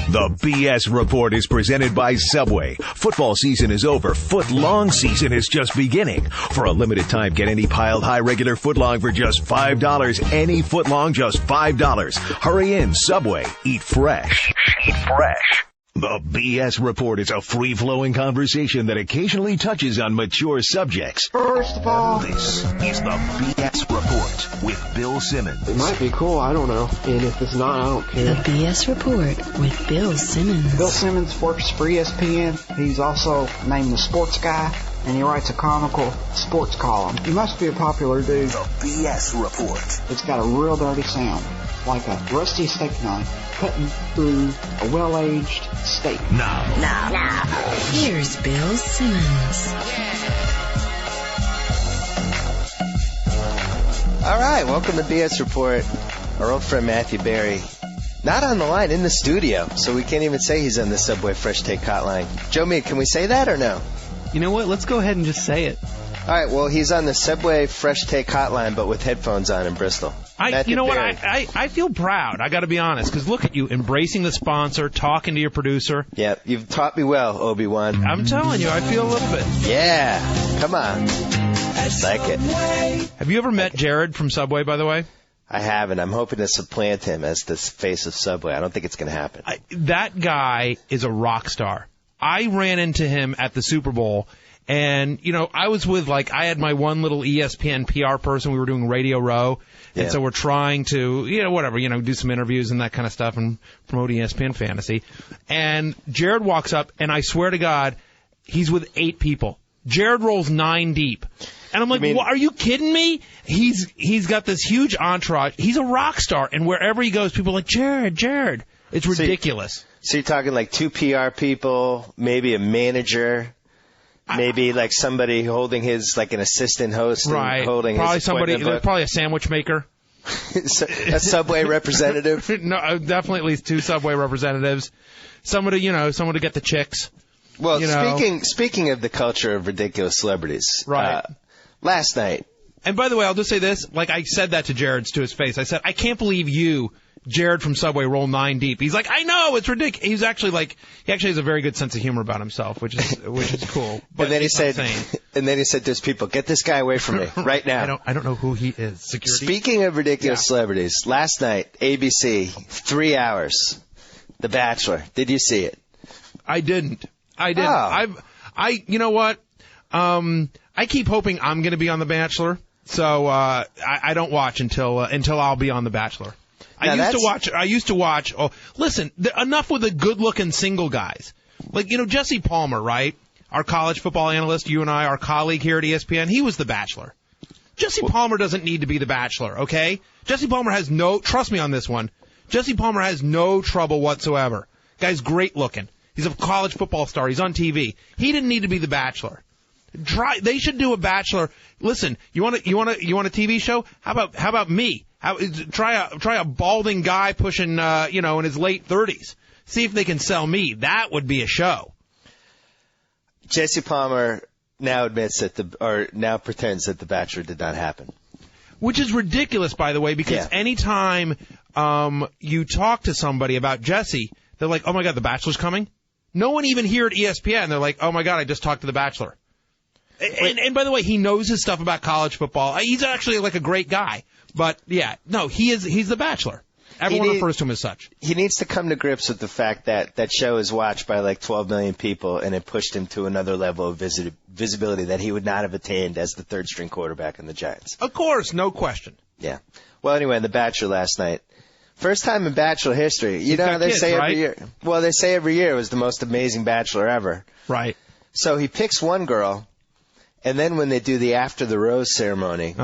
The BS Report is presented by Subway. Football season is over. Foot-long season is just beginning. For a limited time, get any piled high regular footlong for just $5. Any footlong, just $5. Hurry in, Subway. Eat fresh. Eat fresh. The BS Report is a free-flowing conversation that occasionally touches on mature subjects. First of all, This is the BS Report with Bill Simmons. it might be cool, I don't know. And if it's not, I don't The care. BS Report with Bill Simmons. Bill Simmons works for ESPN. He's also named the sports guy, and he writes a comical sports column. He must be a popular dude. The BS Report. It's got a real dirty sound, like a rusty steak knife cutting through a well-aged steak. Now. Here's Bill Simmons. All right, welcome to BS Report. Our old friend Matthew Berry, not on the line, in the studio, so we can't even say he's on the Subway Fresh Take Hotline. Joe Mead, can we say that or no? You know what? Let's go ahead and just say it. All right, well, he's on the Subway Fresh Take Hotline, but with headphones on in Bristol. You know what? Berry. I feel proud. I got to be honest, because look at you, embracing the sponsor, talking to your producer. Yeah, you've taught me well, Obi-Wan. I'm telling you, I feel a little bit. Yeah, come on. Like it. Have you ever met Jared from Subway, by the way? I haven't. I'm hoping to supplant him as the face of Subway. I don't think it's going to happen. That guy is a rock star. I ran into him at the Super Bowl, and, you know, I was with, I had my one little ESPN PR person. We were doing Radio Row, and so we're trying to, do some interviews and that kind of stuff and promote ESPN Fantasy. And Jared walks up, and I swear to God, he's with 8 people. Jared rolls 9 deep. And I'm like, what, are you kidding me? He's got this huge entourage. He's a rock star, and wherever he goes, people are like, Jared. It's ridiculous. So you're talking like 2 PR people, maybe a manager, maybe like somebody holding his, like an assistant host, right? Holding probably his somebody, book. probably a sandwich maker. A Subway representative. No, definitely at least 2 Subway representatives. Someone to get the chicks. Well, speaking of the culture of ridiculous celebrities, right? Last night. And by the way, I'll just say this: I said that to Jared to his face. I said, I can't believe you, Jared from Subway, roll 9 deep. He's like, I know, it's ridiculous. He's actually he actually has a very good sense of humor about himself, which is cool. But and then he said to his people, get this guy away from me right now. I don't know who he is. Security. Speaking of ridiculous celebrities, last night, ABC, 3 hours, The Bachelor. Did you see it? I didn't. Oh. You know what? I keep hoping I'm going to be on The Bachelor, so I don't watch until I'll be on The Bachelor. I used to watch. Oh, listen, enough with the good-looking single guys. Jesse Palmer, right? Our college football analyst, you and I, our colleague here at ESPN, he was The Bachelor. Jesse Palmer doesn't need to be The Bachelor, okay? Jesse Palmer has trust me on this one, Jesse Palmer has no trouble whatsoever. Guy's great looking. He's a college football star. He's on TV. He didn't need to be The Bachelor. They should do a Bachelor. Listen, you want a TV show? How about me? Try a balding guy pushing in his late 30s. See if they can sell me. That would be a show. Jesse Palmer now pretends that The Bachelor did not happen. Which is ridiculous, by the way, because anytime you talk to somebody about Jesse, they're like, oh my God, The Bachelor's coming? No one even here at ESPN, they're like, oh my God, I just talked to The Bachelor. And by the way, he knows his stuff about college football. He's actually a great guy. But he's The Bachelor. Everyone refers to him as such. He needs to come to grips with the fact that that show is watched by 12 million people, and it pushed him to another level of visibility that he would not have attained as the third-string quarterback in the Giants. Of course, no question. Yeah. Well, anyway, The Bachelor last night. First time in Bachelor history. They say every year. Well, they say every year it was the most amazing Bachelor ever. Right. So he picks one girl, and then when they do the After the Rose ceremony,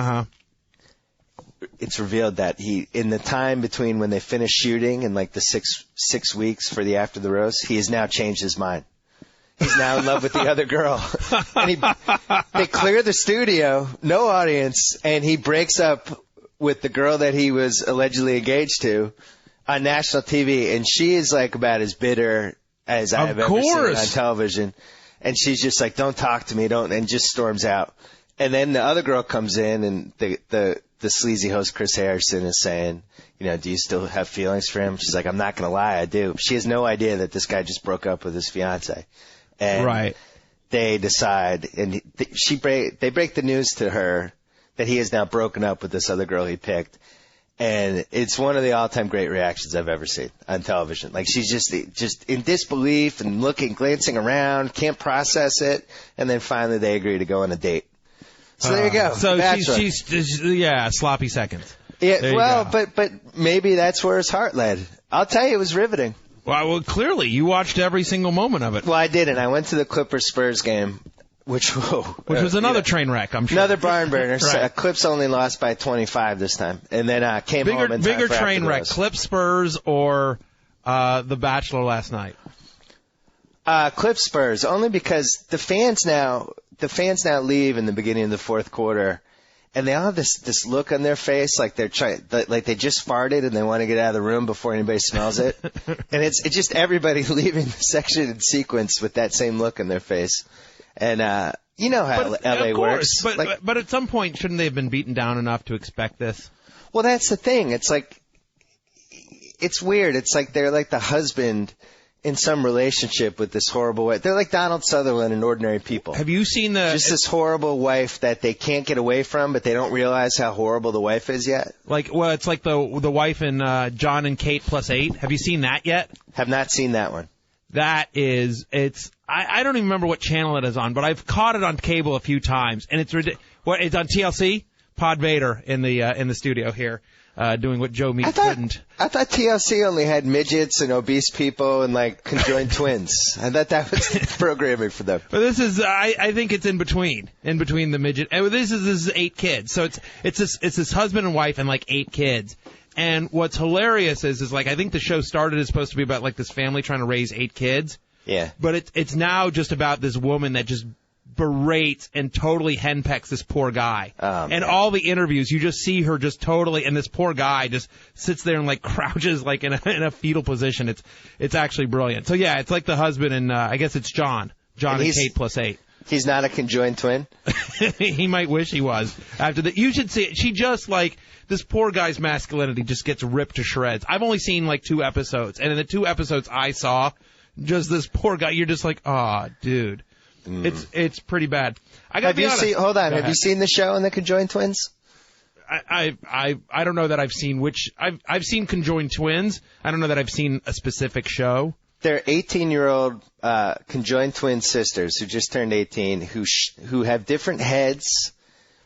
it's revealed that in the time between when they finish shooting and the six weeks for the After the Rose, he has now changed his mind. He's now in love with the other girl. And they clear the studio, no audience, and he breaks up with the girl that he was allegedly engaged to on national TV. And she is about as bitter as I have ever seen on television. And she's just don't talk to me, and just storms out. And then the other girl comes in, and the sleazy host, Chris Harrison, is saying, do you still have feelings for him? She's like, I'm not going to lie, I do. She has no idea that this guy just broke up with his fiance. And right. They decide, and they break the news to her that he has now broken up with this other girl he picked. And it's one of the all-time great reactions I've ever seen on television. Like, she's just in disbelief and glancing around, can't process it, and then finally they agree to go on a date. So there you go. So she's sloppy seconds. Yeah, well, but maybe that's where his heart led. I'll tell you, it was riveting. Well, clearly you watched every single moment of it. Well, I didn't. I went to the Clippers-Spurs game, which was another train wreck, I'm sure. Another barn burner. Right. Clips only lost by 25 this time, and then came home in time bigger for train wreck. After Clips Spurs or The Bachelor last night. Clips Spurs, only because the fans now leave in the beginning of the fourth quarter, and they all have this look on their face like they're like they just farted and they want to get out of the room before anybody smells it. And it's just everybody leaving the section in sequence with that same look on their face. And you know how LA works. But at some point, shouldn't they have been beaten down enough to expect this? Well, that's the thing. It's like, it's weird. It's like they're like the husband in some relationship with this horrible wife. They're like Donald Sutherland in Ordinary People. Have you seen just this horrible wife that they can't get away from, but they don't realize how horrible the wife is yet? It's like the wife in John and Kate +8. Have you seen that yet? Have not seen that one. That is, I don't even remember what channel it is on, but I've caught it on cable a few times, and it's ridiculous. It's on TLC. Pod Vader in the studio here. Doing what Joe Meek couldn't. I thought TLC only had midgets and obese people and like conjoined twins. I thought that was programming for them. But this is, I think it's in between the midget. And this is 8 kids. So it's this husband and wife and like 8 kids. And what's hilarious is like I think the show started as supposed to be about like this family trying to raise 8 kids. Yeah. But it's now just about this woman that just berates and totally henpecks this poor guy. And all the interviews, you just see her just totally, and this poor guy just sits there and like crouches like in a fetal position. It's actually brilliant. So yeah, it's like the husband and I guess it's John and Kate +8. He's not a conjoined twin? He might wish he was. After that, you should see it. She just like, this poor guy's masculinity just gets ripped to shreds. I've only seen like 2 episodes, and in the 2 episodes I saw, just this poor guy, you're just like, dude. It's pretty bad. I gotta be honest. Have you seen the show on the conjoined twins? I don't know that I've seen I've seen conjoined twins. I don't know that I've seen a specific show. They're 18-year-old conjoined twin sisters who just turned 18 who have different heads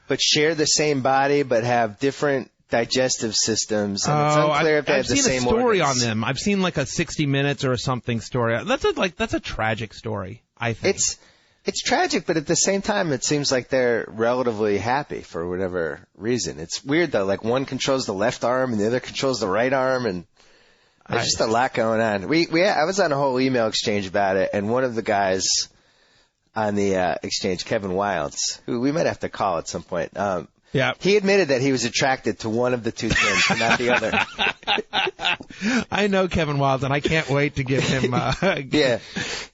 but share the same body but have different digestive systems, and it's unclear if they have the same organs. I've seen a story on them. I've seen like a 60 Minutes or something story. That's a tragic story, I think. It's tragic, but at the same time, it seems like they're relatively happy for whatever reason. It's weird, though. Like, one controls the left arm and the other controls the right arm, and there's just a lot going on. I was on a whole email exchange about it, and one of the guys on the exchange, Kevin Wilds, who we might have to call at some point, he admitted that he was attracted to one of the 2 twins, but not the other. I know Kevin Wilds, and I can't wait to give him. Yeah,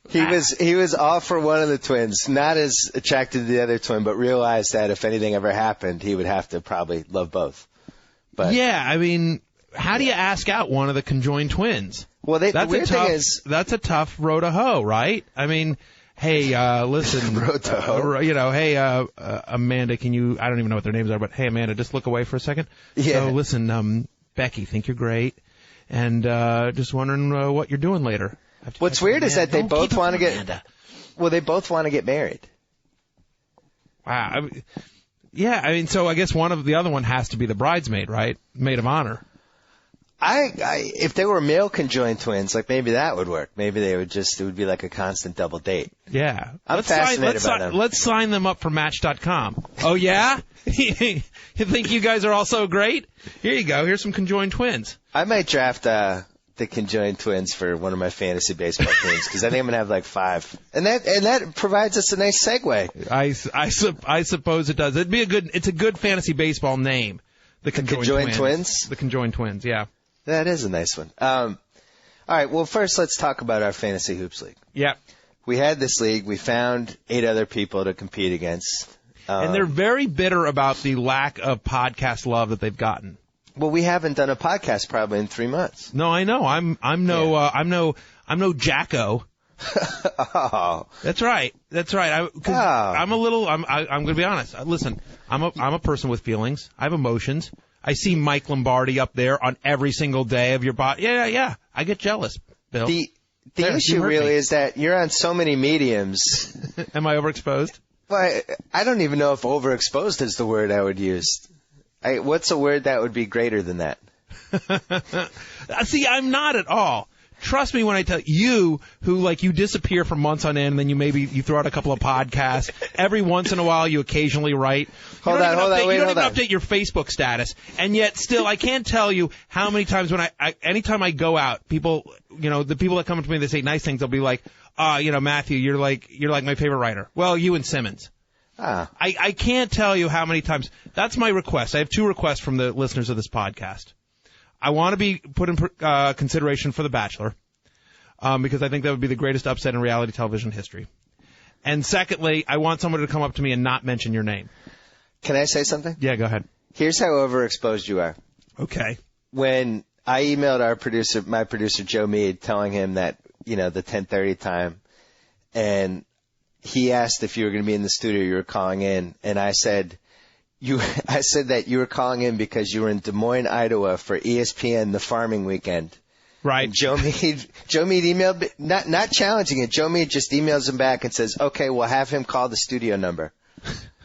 he was all for one of the twins, not as attracted to the other twin, but realized that if anything ever happened, he would have to probably love both. But yeah, I mean, how do you ask out one of the conjoined twins? Well, the weird thing is that's a tough row to hoe, right? I mean. Hey, listen, hey, Amanda, can you, I don't even know what their names are, but hey, Amanda, just look away for a second. Yeah. So listen, Becky, think you're great, and just wondering what you're doing later. What's weird is that they both want to get married. Wow. So I guess the other one has to be the bridesmaid, right? Maid of honor. If they were male conjoined twins, like maybe that would work. Maybe it would be like a constant double date. Yeah. I'm fascinated by them. Let's sign them up for Match.com. Oh, yeah? You think you guys are all so great? Here you go. Here's some conjoined twins. I might draft the conjoined twins for one of my fantasy baseball teams because I think I'm going to have like 5. And that provides us a nice segue. I suppose it does. It's a good fantasy baseball name. The conjoined twins? The conjoined twins, yeah. That is a nice one. All right, well, first let's talk about our Fantasy Hoops League. Yeah. We had this league. We found 8 other people to compete against. And they're very bitter about the lack of podcast love that they've gotten. Well, we haven't done a podcast probably in 3 months. No, I know. I'm no Jacko. Oh. That's right. I'm going to be honest. Listen, I'm a person with feelings. I have emotions. I see Mike Lombardi up there on every single day of your body. Yeah. I get jealous, Bill. The issue really is that you're on so many mediums. Am I overexposed? Well, I don't even know if overexposed is the word I would use. What's a word that would be greater than that? See, I'm not at all. Trust me when I tell you who, you disappear for months on end, and then you throw out a couple of podcasts. Every once in a while, you occasionally write. You don't even update your Facebook status. And yet, still, I can't tell you how many times anytime I go out, people, the people that come up to me, they say nice things, they'll be like, Matthew, you're like my favorite writer. Well, you and Simmons. I can't tell you how many times. That's my request. I have 2 requests from the listeners of this podcast. I want to be put in consideration for The Bachelor, because I think that would be the greatest upset in reality television history. And secondly, I want someone to come up to me and not mention your name. Can I say something? Yeah, go ahead. Here's how overexposed you are. Okay. When I emailed my producer Joe Mead, telling him that, the 10:30 time, and he asked if you were going to be in the studio, you were calling in, and I said that you were calling in because you were in Des Moines, Iowa for ESPN The Farming Weekend. Right. And Joe Mead emailed, not challenging it. Joe Mead just emails him back and says, okay, we'll have him call the studio number.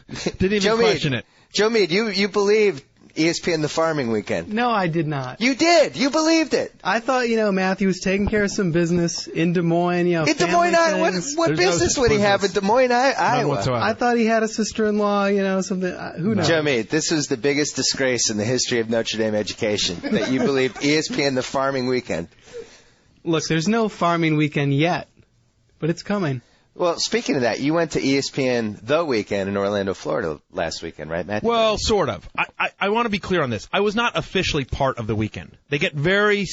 Didn't even question it. Joe Mead, you believed ESPN The Farming Weekend. No, I did not. You did. You believed it. I thought, Matthew was taking care of some business in Des Moines, in Des Moines, Iowa. What business would he have in Des Moines, Iowa? I thought he had a sister-in-law, something. Who knows? Joe Mead, this was the biggest disgrace in the history of Notre Dame education, that you believed ESPN The Farming Weekend. Look, there's no Farming Weekend yet, but it's coming. Well, speaking of that, you went to ESPN The Weekend in Orlando, Florida last weekend, right, Matt? Well, sort of. I want to be clear on this. I was not officially part of the weekend. They get very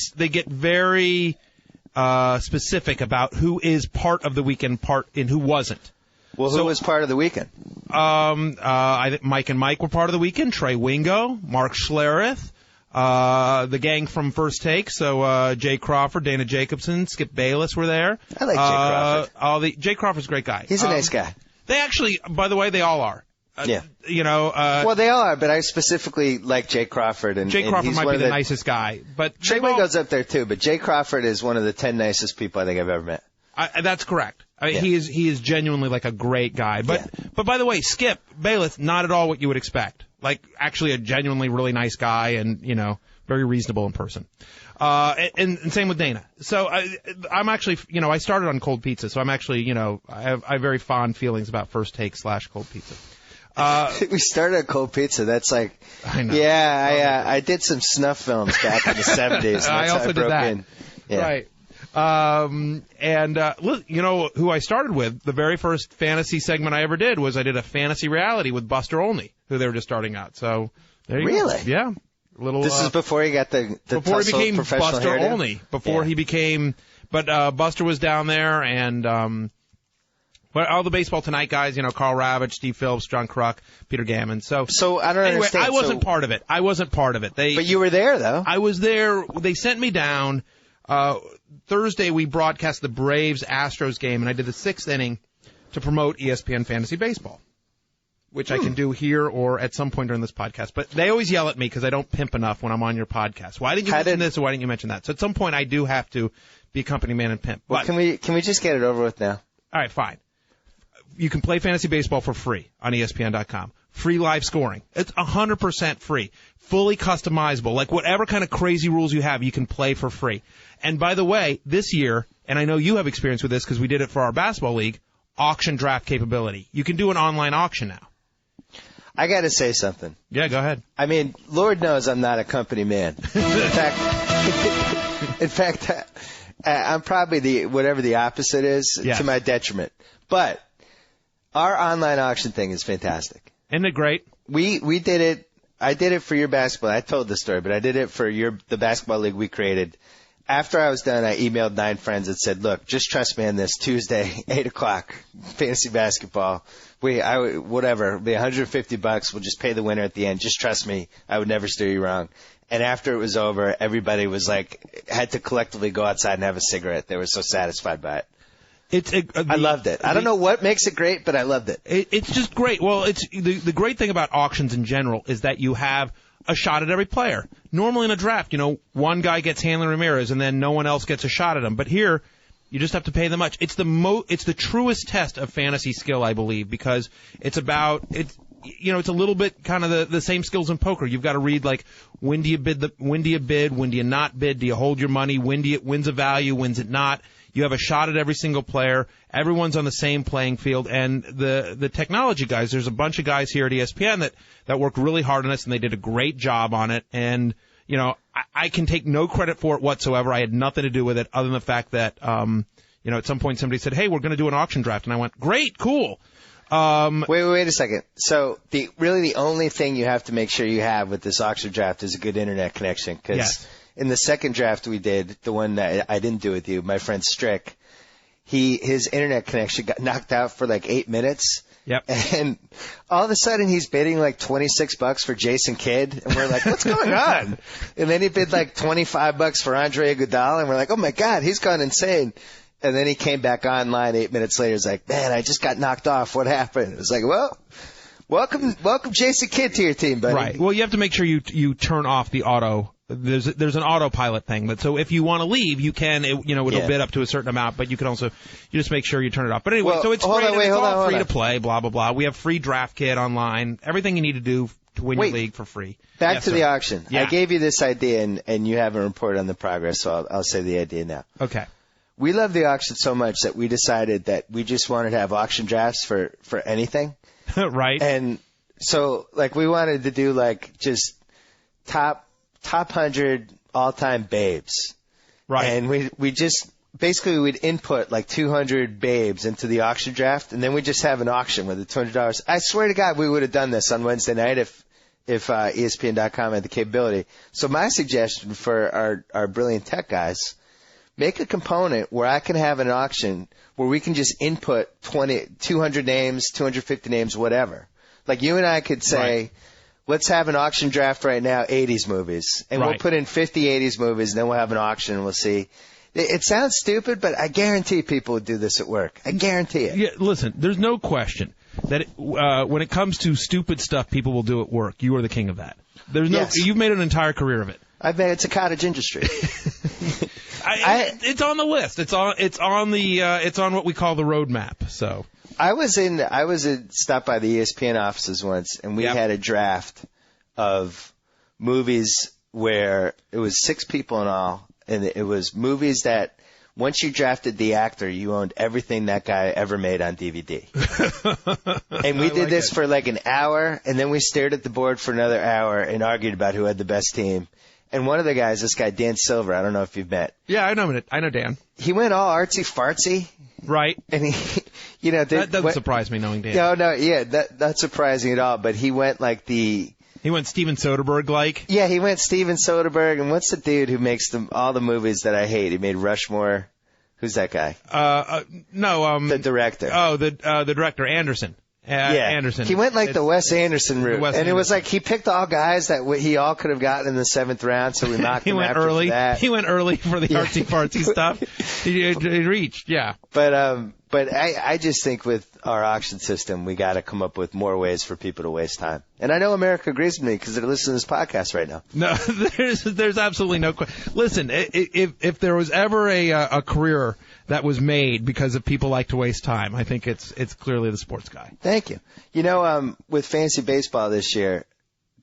specific about who is part of the weekend, and who wasn't. Well, who was part of the weekend? I think Mike and Mike were part of the weekend. Trey Wingo, Mark Schlereth, the gang from First Take. So Jay Crawford, Dana Jacobson, Skip Bayless were there. I like Jay Crawford. Jay Crawford's a great guy. He's a nice guy. They actually, by the way, they all are. Yeah. Well, they all are, but I specifically like Jay Crawford. And Jay Crawford he's might be the nicest guy. But Trey Wingo's up there, too. But Jay Crawford is one of the 10 nicest people I think I've ever met. That's correct. He is genuinely a great guy. But by the way, Skip Bayless, not at all what you would expect. Actually a genuinely really nice guy and, very reasonable in person. And same with Dana. So I'm actually, I started on cold pizza, so I'm actually, I have very fond feelings about First Take / cold pizza. We started on cold pizza. That's I know. Yeah, I did some snuff films back in the 70s. I also did that. Yeah. Right. Look, who I started with, the very first fantasy segment I ever did was I did a fantasy reality with Buster Olney, who they were just starting out. So there you go. Yeah. This is before he got the before he became Buster hairdo? Olney. He became, Buster was down there and, all the Baseball Tonight guys, Carl Ravitch, Steve Phillips, John Kruk, Peter Gammon. So I don't understand. I wasn't part of it. But you were there though. I was there. They sent me down. Thursday we broadcast the Braves-Astros game, and I did the 6th inning to promote ESPN Fantasy Baseball, which I can do here or at some point during this podcast. But they always yell at me because I don't pimp enough when I'm on your podcast. Why didn't you mention this or why didn't you mention that? So at some point I do have to be a company man and pimp. Well, can we just get it over with now? All right, fine. You can play fantasy baseball for free on ESPN.com. Free live scoring. It's 100% free. Fully customizable. Whatever kind of crazy rules you have, you can play for free. And by the way, this year, and I know you have experience with this because we did it for our basketball league, auction draft capability. You can do an online auction now. I got to say something. Yeah, go ahead. I mean, Lord knows I'm not a company man. In fact, I'm probably whatever the opposite is to my detriment. But our online auction thing is fantastic. Isn't it great? We did it. I did it for your basketball. I told the story, but I did it for the basketball league we created. after I was done, I emailed 9 friends and said, look, just trust me on this Tuesday, 8 o'clock, fantasy basketball. Whatever, it'll be $150. We'll just pay the winner at the end. Just trust me. I would never steer you wrong. And after it was over, everybody was like, had to collectively go outside and have a cigarette. They were so satisfied by it. I loved it. I don't know what makes it great, but I loved it. It's just great. Well, it's the great thing about auctions in general is that you have a shot at every player. Normally in a draft, one guy gets Hanley Ramirez and then no one else gets a shot at him. But here, you just have to pay the much. It's the truest test of fantasy skill, I believe, because it's a little bit kind of the same skills in poker. You've got to read like when do you bid, when do you not bid, do you hold your money, when's a value, when's it not. You have a shot at every single player. Everyone's on the same playing field. And the technology guys, there's a bunch of guys here at ESPN that worked really hard on this, and they did a great job on it. And, I can take no credit for it whatsoever. I had nothing to do with it other than the fact that, at some point somebody said, hey, we're going to do an auction draft. And I went, great, cool. Wait a second. So the only thing you have to make sure you have with this auction draft is a good internet connection. Because in the second draft we did, the one that I didn't do with you, my friend Strick, his internet connection got knocked out for like 8 minutes. Yep. And all of a sudden he's bidding like $26 for Jason Kidd. And we're like, what's going on? And then he bid like $25 for Andre Iguodala. And we're like, oh my God, he's gone insane. And then he came back online 8 minutes later. He's like, man, I just got knocked off. What happened? It was like, well, welcome Jason Kidd to your team, buddy. Right. Well, you have to make sure you turn off the auto. There's an autopilot thing, but so if you want to leave, you can. It'll bid up to a certain amount, but you can also you just make sure you turn it off. But anyway, so it's great. It's all free to play. Blah blah blah. We have free draft kit online. Everything you need to do to win your league for free. Back to the auction. Yeah. I gave you this idea, and you haven't reported on the progress, so I'll say the idea now. Okay. We love the auction so much that we decided that we just wanted to have auction drafts for anything. Right. And so, like, we wanted to do like just top 100 all-time babes. Right. And we just basically we'd input like 200 babes into the auction draft, and then we just have an auction with the $200. I swear to God, we would have done this on Wednesday night if ESPN.com had the capability. So my suggestion for our brilliant tech guys, make a component where I can have an auction where we can just input 200 names, 250 names, whatever. Like you and I could say, let's have an auction draft right now, 80s movies. And we'll put in 50 80s movies, and then we'll have an auction, and we'll see. It sounds stupid, but I guarantee people would do this at work. I guarantee it. Yeah, listen, there's no question that when it comes to stupid stuff people will do at work, you are the king of that. You've made an entire career of it. It's a cottage industry. It's on the list. It's on what we call the roadmap. So I was stopped by the ESPN offices once, and we had a draft of movies where it was 6 people in all, and it was movies that once you drafted the actor, you owned everything that guy ever made on DVD. And we did this for like an hour, and then we stared at the board for another hour and argued about who had the best team. And one of the guys, this guy Dan Silver, I don't know if you've met. Yeah, I know Dan. He went all artsy fartsy. Right. And he, that doesn't surprise me knowing Dan. No, not surprising at all. But he went like he went Steven Soderbergh like. Yeah, he went Steven Soderbergh. And what's the dude who makes all the movies that I hate? He made Rushmore. Who's that guy? The director. Oh, the director, Anderson. Anderson. He went like the Wes Anderson route. It was like he picked all guys that he all could have gotten in the 7th round, so we knocked him after early. that. He went early for the artsy-fartsy stuff. He reached, yeah. But I just think with our auction system, we got to come up with more ways for people to waste time. And I know America agrees with me because they're listening to this podcast right now. No, there's absolutely no question. Listen, if there was ever a career that was made because of people like to waste time, I think it's clearly the sports guy. Thank you. With fantasy baseball this year,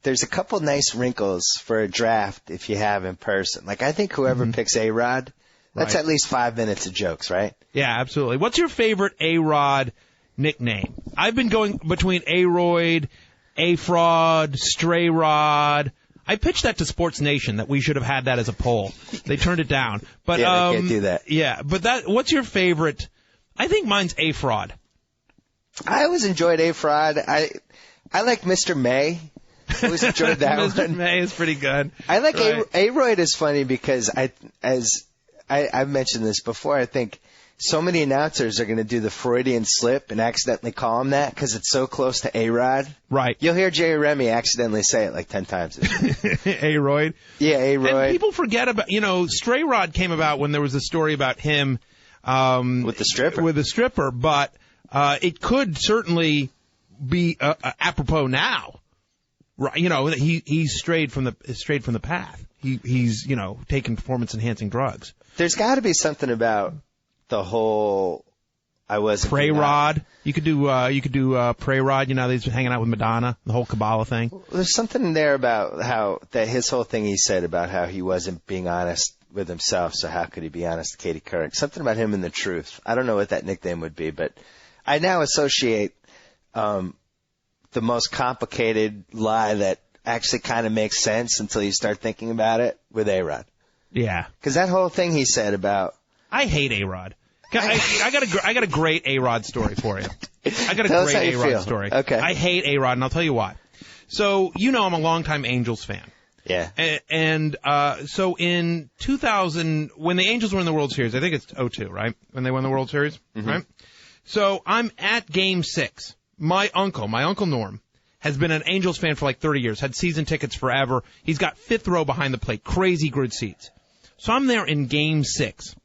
there's a couple nice wrinkles for a draft if you have in person. Like I think whoever picks A-Rod, that's at least 5 minutes of jokes, right? Yeah, absolutely. What's your favorite A-Rod nickname? I've been going between A-Royd, A-Fraud, Stray Rod. I pitched that to Sports Nation that we should have had that as a poll. They turned it down. But they can't do that. Yeah, but what's your favorite? I think mine's A-Fraud. I always enjoyed A-Fraud. I like Mr. May. I always enjoyed that one. Mr. May is pretty good. I like A-Royd is funny because I've mentioned this before. I think so many announcers are going to do the Freudian slip and accidentally call him that because it's so close to A-Rod. Right. You'll hear Jerry Remy accidentally say it like 10 times. A-Royd. Yeah, A-Royd. And people forget about, Stray Rod came about when there was a story about him. With the stripper. With the stripper, but it could certainly be apropos now. Right, he's strayed from the path. He's taking performance-enhancing drugs. There's got to be something about the whole I wasn't Pray Rod. You could do Pray Rod. He's been hanging out with Madonna, the whole Kabbalah thing. Well, there's something in there about how that his whole thing he said about how he wasn't being honest with himself, so how could he be honest to Katie Couric? Something about him and the truth. I don't know what that nickname would be, but I now associate the most complicated lie that actually kind of makes sense until you start thinking about it with A-Rod. Yeah. Because that whole thing he said about... I hate A-Rod. I got a great A-Rod story for you. I got a great A-Rod story. Okay. I hate A-Rod, and I'll tell you why. So, I'm a longtime Angels fan. Yeah. And so in 2000, when the Angels were in the World Series, I think it's 2002, right? When they won the World Series, right? So I'm at Game 6. My uncle Norm, has been an Angels fan for like 30 years, had season tickets forever. He's got fifth row behind the plate, crazy good seats. So I'm there in Game 6.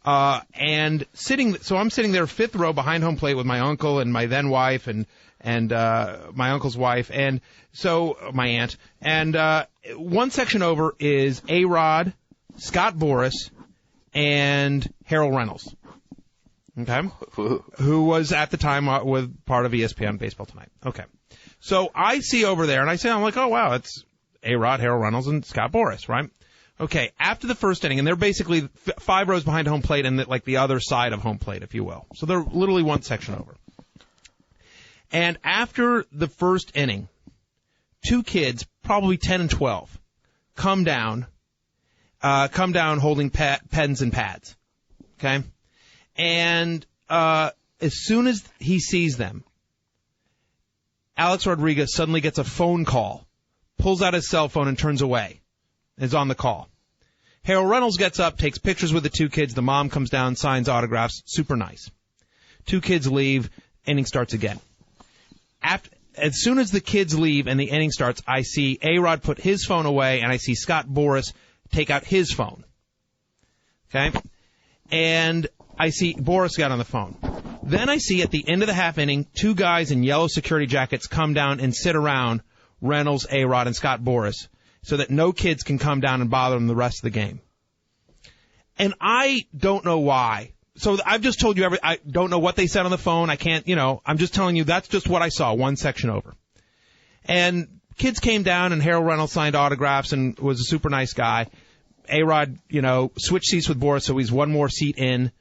And I'm sitting there fifth row behind home plate with my uncle and my then wife and my uncle's wife, and so my aunt. And one section over is A-Rod, Scott Boras, and Harold Reynolds. Okay, who was at the time with part of ESPN Baseball Tonight. Okay, so I see over there, and I'm like, oh wow, it's A-Rod, Harold Reynolds, and Scott Boras, right? Okay, after the first inning, and they're basically 5 rows behind home plate and like the other side of home plate, if you will. So they're literally one section over. And after the first inning, 2 kids, probably 10 and 12, come down holding pens and pads. Okay? And as soon as he sees them, Alex Rodriguez suddenly gets a phone call, pulls out his cell phone and turns away. Is on the call. Harold Reynolds gets up, takes pictures with the 2 kids. The mom comes down, signs autographs. Super nice. 2 kids leave. Inning starts again. As soon as the kids leave and the inning starts, I see A-Rod put his phone away, and I see Scott Boras take out his phone. Okay? And I see Boras got on the phone. Then I see at the end of the half inning, 2 guys in yellow security jackets come down and sit around Reynolds, A-Rod, and Scott Boras, so that no kids can come down and bother them the rest of the game. And I don't know why. So I've just told you I don't know what they said on the phone. I can't, I'm just telling you that's just what I saw, one section over. And kids came down, and Harold Reynolds signed autographs and was a super nice guy. A-Rod, switched seats with Boras, so he's one more seat in.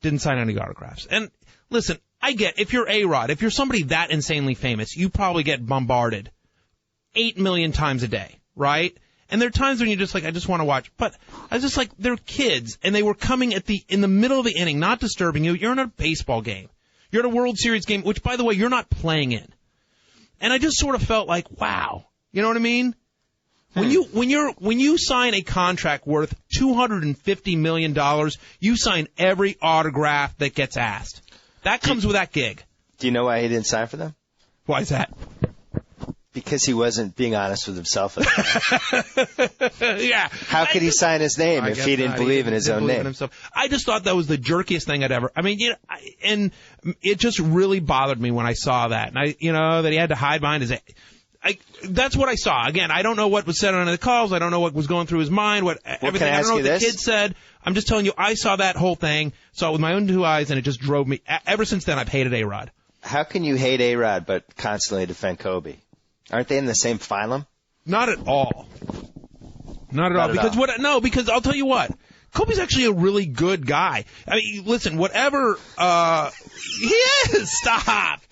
Didn't sign any autographs. And listen, I get, if you're A-Rod, if you're somebody that insanely famous, you probably get bombarded 8 million times a day. Right? And there are times when you're just like, I just want to watch. But I was just like, they're kids, and they were coming in the middle of the inning, not disturbing you. You're in a baseball game. You're at a World Series game, which, by the way, you're not playing in. And I just sort of felt like, wow. You know what I mean? When you sign a contract worth $250 million, you sign every autograph that gets asked. That comes with that gig. Do you know why he didn't sign for them? Why is that? Because he wasn't being honest with himself. Yeah. How could he sign his name if he didn't believe in his own name? I just thought that was the jerkiest thing I'd ever. I mean, and it just really bothered me when I saw that. And that he had to hide behind his. That's what I saw. Again, I don't know what was said on the calls. I don't know what was going through his mind. Everything. I don't know what the kid said. I'm just telling you, I saw that whole thing, saw it with my own 2 eyes, and it just drove me. Ever since then, I've hated A-Rod. How can you hate A-Rod but constantly defend Kobe? Aren't they in the same phylum? Not at all. Not at all. Because I'll tell you what. Kobe's actually a really good guy. I mean, listen, whatever, he is. Stop.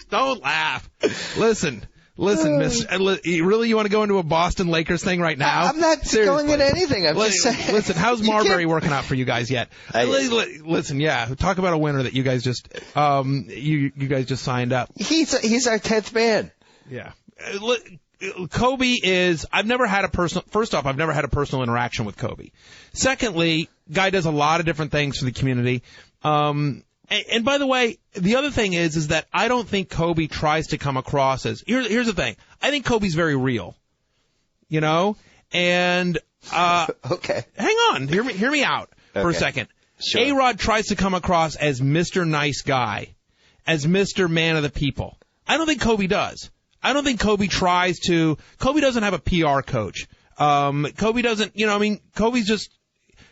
Don't laugh. Listen, miss. Really, you want to go into a Boston Lakers thing right now? I'm not going into anything. I'm just saying. Listen, how's Marbury working out for you guys yet? Listen, yeah. Talk about a winner that you guys just, you guys just signed up. He's our 10th man. Yeah. Kobe is, first off, I've never had a personal interaction with Kobe. Secondly, guy does a lot of different things for the community. And by the way, the other thing is that I don't think Kobe tries to come across as, here's the thing. I think Kobe's very real. You know? And, okay. Hang on. Hear me out for a second. Sure. A-Rod tries to come across as Mr. Nice Guy, as Mr. Man of the People. I don't think Kobe does. I don't think Kobe tries to. Kobe doesn't have a PR coach. Kobe doesn't,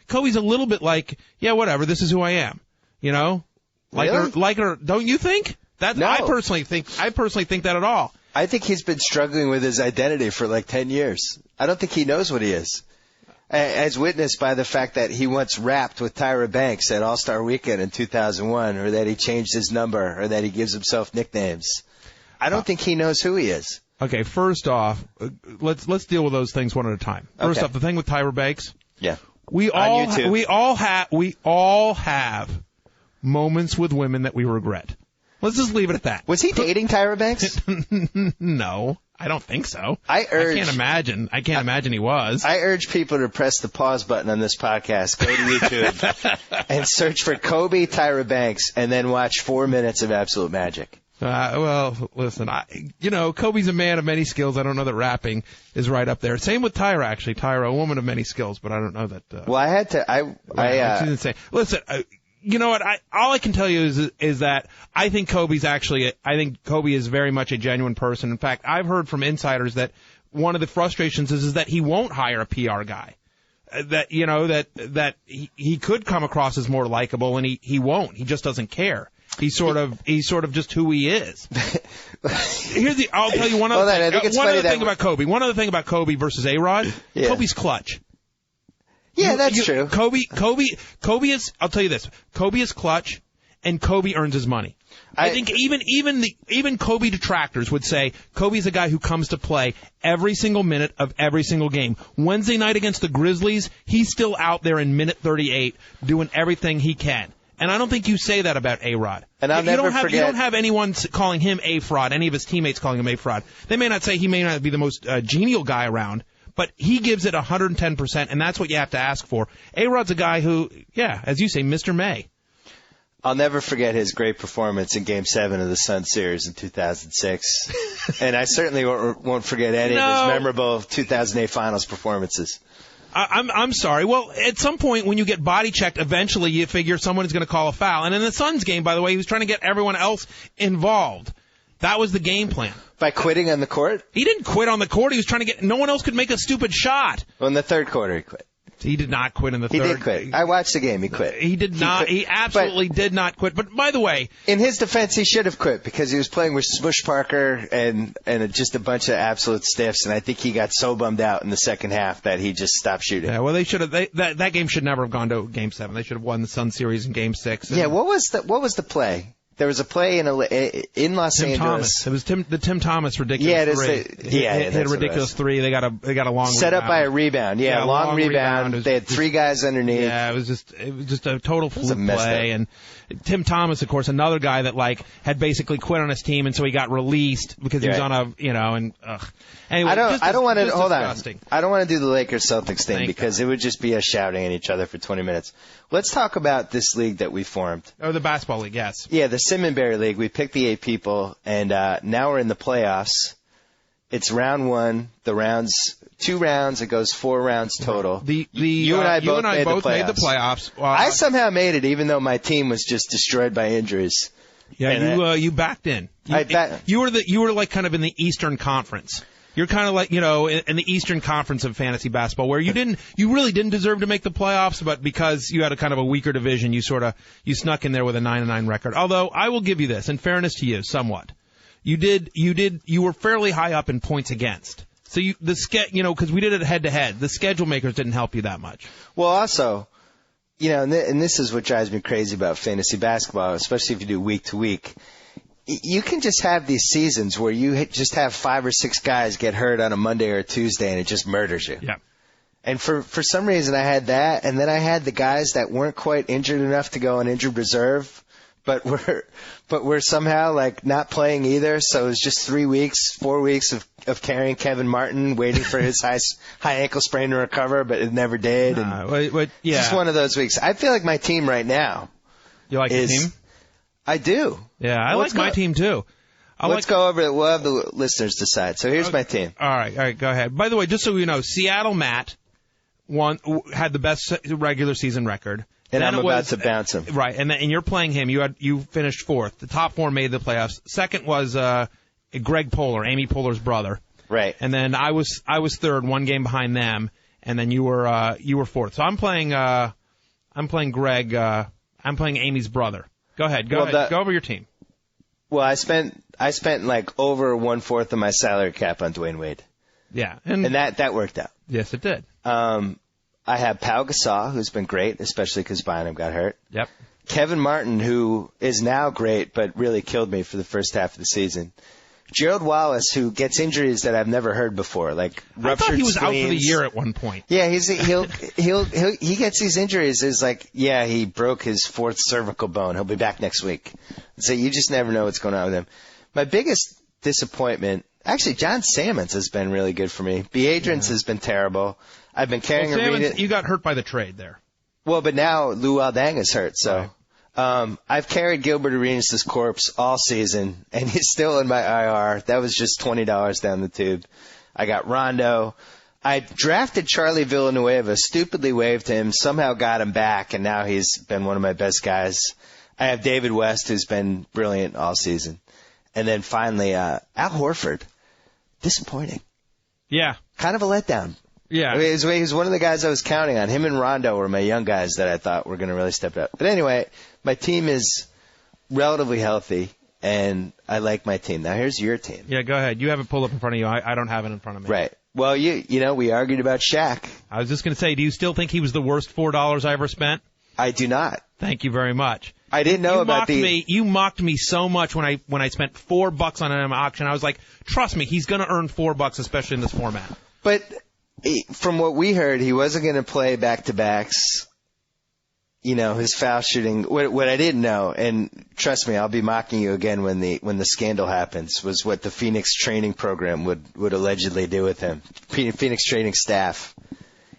Kobe's a little bit like, yeah, whatever, this is who I am. You know? Like her, don't you think? No. I personally think that at all. I think he's been struggling with his identity for like 10 years. I don't think he knows what he is. As witnessed by the fact that he once rapped with Tyra Banks at All-Star Weekend in 2001, or that he changed his number, or that he gives himself nicknames. I don't think he knows who he is. Okay, first off, let's deal with those things one at a time. First off, the thing with Tyra Banks. Yeah. We all have moments with women that we regret. Let's just leave it at that. Was he dating Tyra Banks? No, I don't think so. I can't imagine he was. I urge people to press the pause button on this podcast, go to YouTube, and search for Kobe Tyra Banks, and then watch 4 minutes of absolute magic. Well, listen, Kobe's a man of many skills. I don't know that rapping is right up there. Same with Tyra, actually. Tyra, a woman of many skills, but I don't know that. Well, I had to. She's insane. Listen, you know what? All I can tell you is that I think Kobe is very much a genuine person. In fact, I've heard from insiders that one of the frustrations is that he won't hire a PR guy. That he could come across as more likable, and he won't. He just doesn't care. He's sort of just who he is. I'll tell you one other thing about Kobe. One other thing about Kobe versus A-Rod. Yeah. Kobe's clutch. Yeah, that's true. Kobe is, I'll tell you this. Kobe is clutch, and Kobe earns his money. I think even Kobe detractors would say Kobe's a guy who comes to play every single minute of every single game. Wednesday night against the Grizzlies, he's still out there in minute 38 doing everything he can. And I don't think you say that about A-Rod. And I'll never forget. You don't have anyone calling him A-Fraud, any of his teammates calling him A-Fraud. They may not say he may not be the most genial guy around, but he gives it 110%, and that's what you have to ask for. A-Rod's a guy who, yeah, as you say, Mr. May. I'll never forget his great performance in Game 7 of the Sun Series in 2006. And I certainly won't forget any of his memorable 2008 Finals performances. I'm sorry. Well, at some point when you get body checked, eventually you figure someone is going to call a foul. And in the Suns game, by the way, he was trying to get everyone else involved. That was the game plan. By quitting on the court? He didn't quit on the court. He was trying to get – no one else could make a stupid shot. Well, in the third quarter he quit. He did not quit in the third. He did quit. I watched the game. He quit. He did not. He absolutely did not quit. But by the way, in his defense, he should have quit because he was playing with Smush Parker and just a bunch of absolute stiffs. And I think he got so bummed out in the second half that he just stopped shooting. Yeah. Well, they should have. That game should never have gone to Game 7. They should have won the Sun Series in Game 6. Yeah. What was the play? There was a play in Los Tim Angeles. Thomas. It was the Tim Thomas ridiculous three. He hit a ridiculous three. They got a long set rebound. up by a rebound. Yeah, long rebound. They had three guys underneath. Yeah, it was just a total fluke play. And Tim Thomas, of course, another guy that had basically quit on his team, and so he got released because he was on a Anyway, I don't want to hold disgusting. on. I don't want to do the Lakers Celtics thing because it would just be us shouting at each other for 20 minutes. Let's talk about this league that we formed. Oh, the basketball league, yes. Yeah, the Simmons and Berry League. We picked the 8 people, and now we're in the playoffs. It's round 1. The rounds, 2 rounds. It goes 4 rounds total. You and I both made the playoffs. I somehow made it, even though my team was just destroyed by injuries. Yeah, you backed in. You were like kind of in the Eastern Conference. You're kind of like, in the Eastern Conference of fantasy basketball where you really didn't deserve to make the playoffs, but because you had a kind of a weaker division, you snuck in there with a 9-9 record. Although I will give you this, in fairness to you, somewhat. You were fairly high up in points against. So because we did it head to head, the schedule makers didn't help you that much. Well, also, and this is what drives me crazy about fantasy basketball, especially if you do week to week. You can just have these seasons where you just have 5 or 6 guys get hurt on a Monday or a Tuesday, and it just murders you. Yeah. And for some reason, I had that, and then I had the guys that weren't quite injured enough to go on injured reserve, but we're somehow like not playing either. So it was just 4 weeks of carrying Kevin Martin, waiting for his high ankle sprain to recover, but it never did. Yeah. Just one of those weeks. I feel like my team right now. You like your team? I do. Yeah, I like my team too. Let's go over it. We'll have the listeners decide. So here's my team. All right, go ahead. By the way, just so you know, Seattle Matt had the best regular season record. And I'm about to bounce him. Right, and you're playing him. You finished fourth. The top four made the playoffs. Second was Greg Poehler, Amy Poehler's brother. Right. And then I was third, one game behind them, and then you were fourth. So I'm playing Greg. I'm playing Amy's brother. Go ahead. Go over your team. Well, I spent like over 1/4 of my salary cap on Dwayne Wade. Yeah, and that worked out. Yes, it did. I have Pau Gasol, who's been great, especially because Bynum got hurt. Yep. Kevin Martin, who is now great, but really killed me for the first half of the season. Gerald Wallace, who gets injuries that I've never heard before, like ruptured I thought he was spleens. out for the year at one point. Yeah, he gets these injuries. Is like, yeah, he broke his fourth cervical bone. He'll be back next week. So you just never know what's going on with him. My biggest disappointment, actually, John Salmons has been really good for me. Beadrins has been terrible. I've been carrying Salmons, you got hurt by the trade there. Well, but now Lou Aldang is hurt, so. Right. I've carried Gilbert Arenas' corpse all season, and he's still in my IR. That was just $20 down the tube. I got Rondo. I drafted Charlie Villanueva, stupidly waived him, somehow got him back, and now he's been one of my best guys. I have David West, who's been brilliant all season. And then finally, Al Horford. Disappointing. Yeah. Kind of a letdown. Yeah. I mean, he was one of the guys I was counting on. Him and Rondo were my young guys that I thought were going to really step up. But anyway, my team is relatively healthy, and I like my team. Now, here's your team. Yeah, go ahead. You have it pulled up in front of you. I don't have it in front of me. Right. Well, you know, we argued about Shaq. I was just going to say, do you still think he was the worst $4 I ever spent? I do not. Thank you very much. I didn't know about You mocked me so much when I spent $4 on an auction. I was like, trust me, he's going to earn $4, especially in this format. But from what we heard, he wasn't going to play back-to-backs. You know, his foul shooting. What I didn't know, and trust me, I'll be mocking you again when the scandal happens, was what the Phoenix training program would allegedly do with him. Phoenix training staff.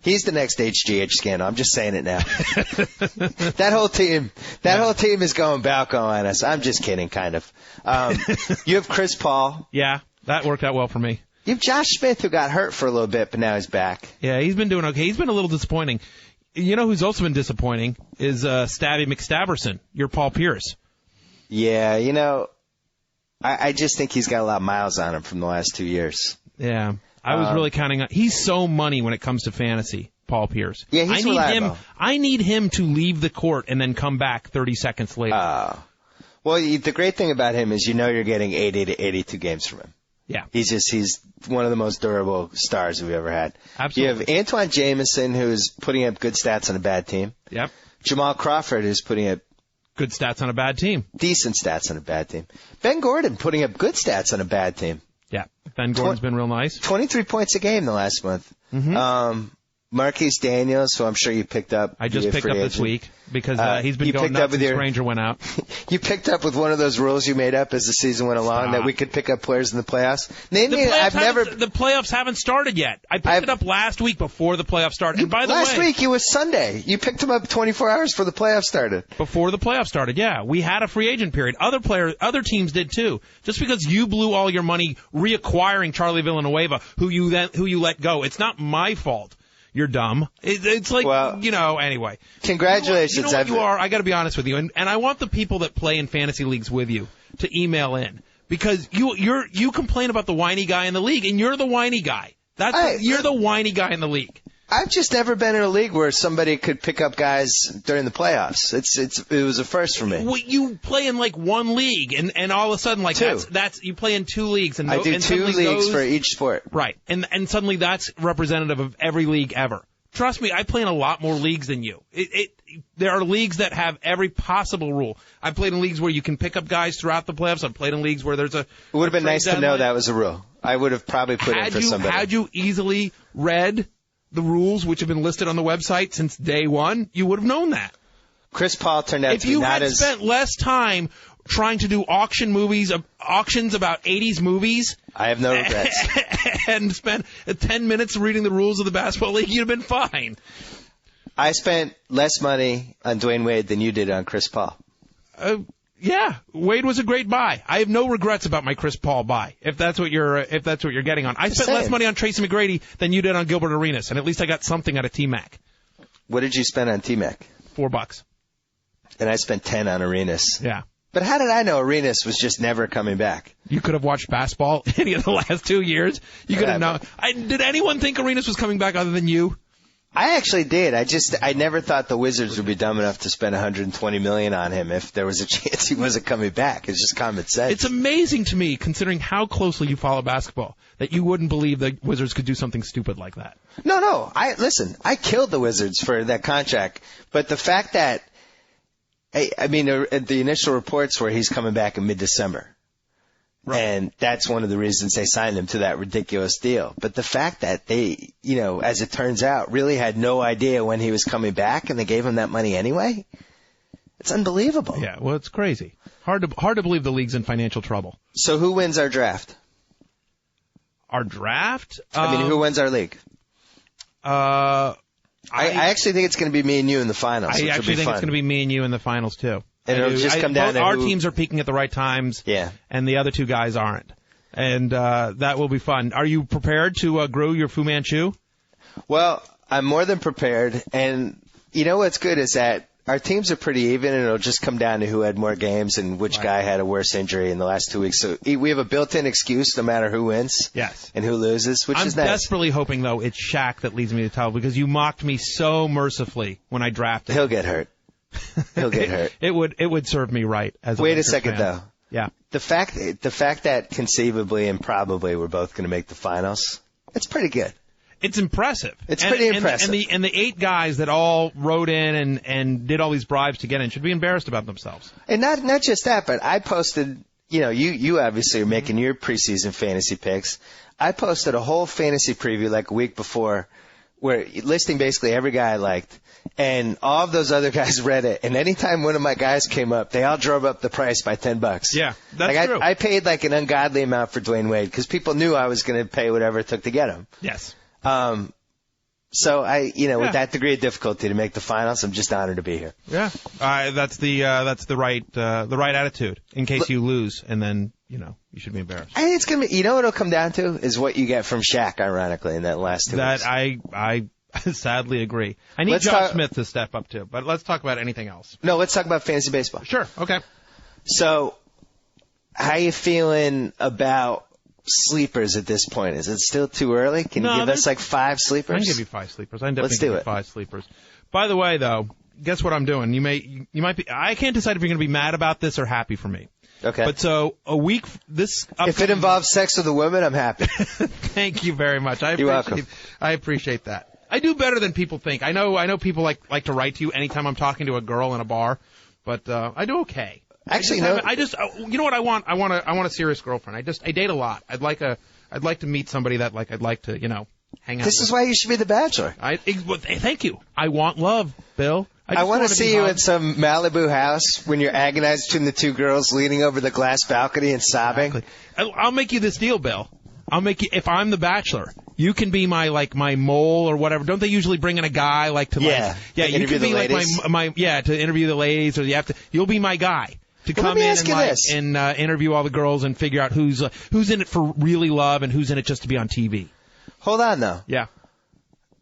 He's the next HGH scandal. I'm just saying it now. That whole team is going Balco on us. I'm just kidding, kind of. You have Chris Paul. Yeah, that worked out well for me. You have Josh Smith, who got hurt for a little bit, but now he's back. Yeah, he's been doing okay. He's been a little disappointing. You know who's also been disappointing is Stabby McStabberson, your Paul Pierce. Yeah, you know, I just think he's got a lot of miles on him from the last 2 years. Yeah. I was really counting on. He's so money when it comes to fantasy, Paul Pierce. Yeah, he's reliable. I need him to leave the court and then come back 30 seconds later. Well, the great thing about him is you're getting 80 to 82 games from him. Yeah. He's one of the most durable stars we've ever had. Absolutely. You have Antoine Jameson, who's putting up good stats on a bad team. Yep. Jamal Crawford, who's putting up good stats on a bad team. Decent stats on a bad team. Ben Gordon putting up good stats on a bad team. Yeah, Ben Gordon's been real nice. 23 points a game the last month. Mm-hmm. Marquise Daniels, who I'm sure you picked up. I just picked up this week because he's been going nuts since Ranger went out. You picked up with one of those rules you made up as the season went along that we could pick up players in the playoffs. The playoffs haven't started yet. I picked it up last week before the playoffs started. And by the way, last week it was Sunday. You picked him up 24 hours before the playoffs started. Before the playoffs started, yeah. We had a free agent period. Other teams did too. Just because you blew all your money reacquiring Charlie Villanueva, who you let go, it's not my fault. You're dumb. It's like, anyway. Congratulations. You know what you are? I got to be honest with you. And I want the people that play in fantasy leagues with you to email in. Because you complain about the whiny guy in the league, and you're the whiny guy. You're the whiny guy in the league. I've just never been in a league where somebody could pick up guys during the playoffs. It was a first for me. Well, you play in like one league, and all of a sudden, like that's you play in two leagues, and I do two leagues for each sport. Right, and suddenly that's representative of every league ever. Trust me, I play in a lot more leagues than you. There are leagues that have every possible rule. I've played in leagues where you can pick up guys throughout the playoffs. I've played in leagues where there's It would have been nice to know that was a rule. I would have probably put in for somebody. Had you easily read the rules which have been listed on the website since day one, you would have known that. Chris Paul turned out to be not as... If you had spent less time trying to do auctions about 80s movies... I have no regrets. And spent 10 minutes reading the rules of the basketball league, you'd have been fine. I spent less money on Dwayne Wade than you did on Chris Paul. Yeah, Wade was a great buy. I have no regrets about my Chris Paul buy. If that's what you're getting on, I spent less money on Tracy McGrady than you did on Gilbert Arenas, and at least I got something out of T-Mac. What did you spend on T-Mac? $4. And I spent 10 on Arenas. Yeah. But how did I know Arenas was just never coming back? You could have watched basketball any of the last 2 years. You could have known. Did anyone think Arenas was coming back other than you? I actually did. I never thought the Wizards would be dumb enough to spend $120 million on him if there was a chance he wasn't coming back. It's just common sense. It's amazing to me, considering how closely you follow basketball, that you wouldn't believe the Wizards could do something stupid like that. No. I killed the Wizards for that contract. But the fact that, the initial reports were he's coming back in mid-December. Right. And that's one of the reasons they signed him to that ridiculous deal. But the fact that they, as it turns out, really had no idea when he was coming back and they gave him that money anyway, it's unbelievable. Yeah, well, it's crazy. Hard to believe the league's in financial trouble. So who wins our draft? Our draft? Who wins our league? I actually think it's going to be me and you in the finals. I actually think it's going to be me and you in the finals, too. And it'll just come down to our teams are peaking at the right times, and the other two guys aren't. And that will be fun. Are you prepared to grow your Fu Manchu? Well, I'm more than prepared. And you know what's good is that our teams are pretty even, and it'll just come down to who had more games and which guy had a worse injury in the last 2 weeks. So we have a built-in excuse no matter who wins and who loses, which is nice. I'm desperately hoping, though, it's Shaq that leads me to title because you mocked me so mercifully when I drafted him. He'll get hurt. He'll get hurt. It would serve me right as a Wait a second, fan. though. Yeah. The fact that conceivably and probably we're both going to make the finals, it's pretty good. It's impressive. It's pretty impressive. And the 8 guys that all wrote in and did all these bribes to get in should be embarrassed about themselves. And not just that, but I posted, you obviously are making your preseason fantasy picks. I posted a whole fantasy preview like a week before where listing basically every guy I liked. And all of those other guys read it. And anytime one of my guys came up, they all drove up the price by $10. Yeah, that's true. I paid like an ungodly amount for Dwayne Wade because people knew I was going to pay whatever it took to get him. Yes. So with that degree of difficulty to make the finals, I'm just honored to be here. Yeah. That's the right attitude in case you lose, and then you should be embarrassed. I think it's gonna be. What it'll come down to is what you get from Shaq, ironically, in that last 2 weeks. I sadly agree. I need Josh Smith to step up too, but let's talk about anything else. No, let's talk about fantasy baseball. Sure. Okay. So, how you feeling about sleepers at this point? Is it still too early? Can you give us like 5 sleepers? I can give you 5 sleepers. I can definitely Let's do give you it. 5 sleepers. By the way, though, guess what I'm doing? You might be. I can't decide if you're going to be mad about this or happy for me. Okay. But so a week if it involves sex with a woman, I'm happy. Thank you very much. You're welcome. I appreciate that. I do better than people think. I know people like to write to you anytime I'm talking to a girl in a bar, but I do okay. Actually, you know what I want? I want a serious girlfriend. I date a lot. I'd like to meet somebody that I'd like to hang out. This is why you should be the Bachelor. Thank you. I want love, Bill. I want to see you at some Malibu house when you're agonized between the 2 girls leaning over the glass balcony and sobbing. Exactly. I'll make you this deal, Bill. I'll make you, if I'm the Bachelor, you can be my mole or whatever. Don't they usually bring in a guy you can be to interview the ladies, or you'll be my guy to come in and interview all the girls and figure out who's in it for really love and who's in it just to be on TV. Hold on though. Yeah.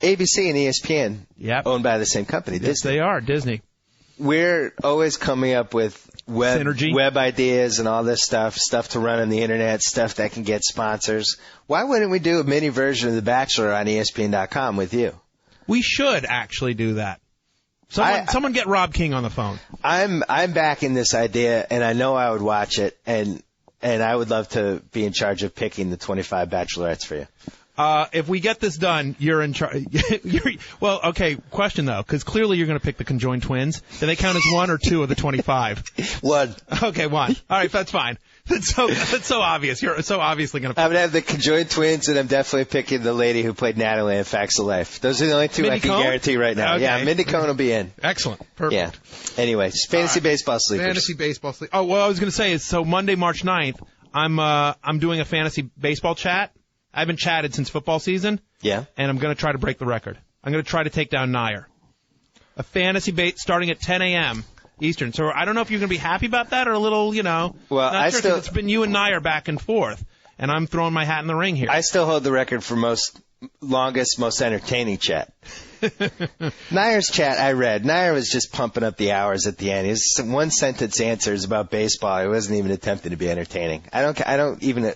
ABC and ESPN owned by the same company. Yes, they are. Disney. We're always coming up with web ideas and all this stuff to run on the internet, stuff that can get sponsors. Why wouldn't we do a mini version of The Bachelor on ESPN.com with you? We should actually do that. Someone get Rob King on the phone. I'm backing this idea, and I know I would watch it, and I would love to be in charge of picking the 25 bachelorettes for you. If we get this done, you're in charge. Well, okay, question though, because clearly you're going to pick the conjoined twins. Do they count as 1 or 2 of the 25? 1. Okay, 1. All right, that's fine. That's so obvious. You're so obviously going to. I'm going to have the conjoined twins, and I'm definitely picking the lady who played Natalie in Facts of Life. Those are the only two Mindy I can Cohn? guarantee right now. Okay. Yeah, Mindy Cohn will be in. Excellent. Perfect. Yeah. Anyway, fantasy baseball sleepers. Fantasy baseball sleep. Oh, well, I was going to say is so Monday, March 9th, I'm doing a fantasy baseball chat. I haven't chatted since football season. Yeah. And I'm going to try to break the record. I'm going to try to take down Nair. A fantasy starting at 10 a.m. Eastern. So I don't know if you're going to be happy about that or a little, Well, not sure 'cause it's been you and Nair back and forth, and I'm throwing my hat in the ring here. I still hold the record for longest, most entertaining chat. Nair's chat I read. Nair was just pumping up the hours at the end. He was some one-sentence answers about baseball. He wasn't even attempting to be entertaining. I don't even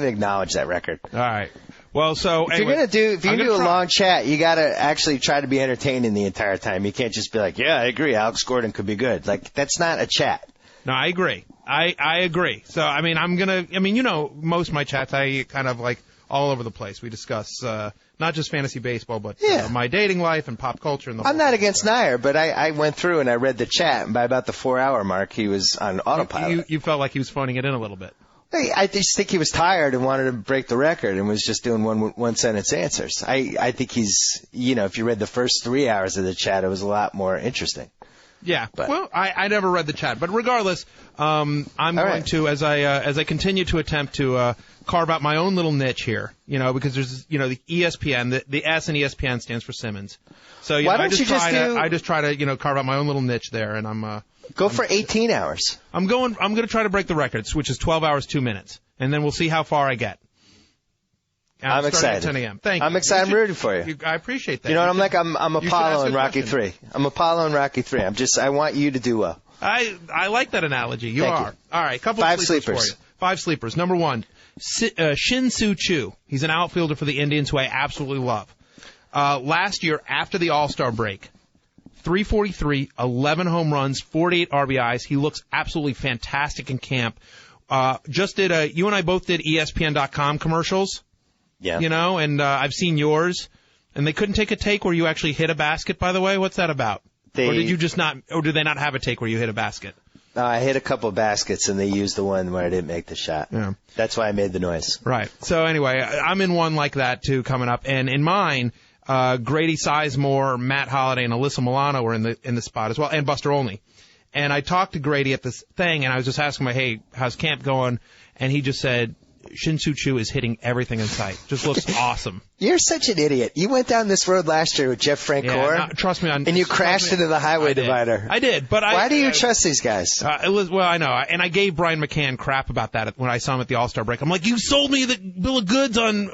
acknowledge that record. All right. Well, so if you're gonna do a long chat, you gotta actually try to be entertaining the entire time. You can't just be like, yeah, I agree, Alex Gordon could be good. Like, that's not a chat. No, I agree. I agree. So I mean, most of my chats I kind of like all over the place. We discuss not just fantasy baseball, but my dating life and pop culture. And I'm not against Nair, but I went through and I read the chat, and by about the 4-hour mark, he was on autopilot. You felt like he was phoning it in a little bit. I just think he was tired and wanted to break the record and was just doing one-sentence answers. I think he's, if you read the first 3 hours of the chat, it was a lot more interesting. Yeah. Well, I never read the chat, but regardless, I'm going to, as I continue to attempt to carve out my own little niche here, because there's, the ESPN, the S in ESPN stands for Simmons. So I just try to carve out my own little niche there, and I'm go for 18 hours. I'm going to try to break the records, which is 12 hours 2 minutes, and then we'll see how far I get. I'm excited. At 10 a.m. Thank you. I'm excited. I'm rooting for you. I appreciate that. You know what I'm like? I'm Apollo in Rocky 3. I'm Apollo in Rocky 3. I want you to do well. I like that analogy. You Thank are. you. All right, couple Five of sleepers for you. 5 sleepers. Number 1, Shin-Soo Choo. He's an outfielder for the Indians who I absolutely love. Last year, after the All-Star break, 343, 11 home runs, 48 RBIs. He looks absolutely fantastic in camp. You and I both did ESPN.com commercials. Yeah. And I've seen yours. And they couldn't take a take where you actually hit a basket, by the way. What's that about? Or did they not have a take where you hit a basket? I hit a couple baskets, and they used the one where I didn't make the shot. Yeah. That's why I made the noise. Right. So anyway, I'm in one like that, too, coming up. And in mine, Grady Sizemore, Matt Holliday, and Alyssa Milano were in the spot as well, and Buster Olney. And I talked to Grady at this thing, and I was just asking him, hey, how's camp going? And he just said, Shin-Soo Choo is hitting everything in sight. Just looks awesome. You're such an idiot. You went down this road last year with Jeff Francoeur. Trust me. And you crashed into the highway divider. I did. But why do you trust these guys? Well, I know. And I gave Brian McCann crap about that when I saw him at the All-Star break. I'm like, you sold me the bill of goods on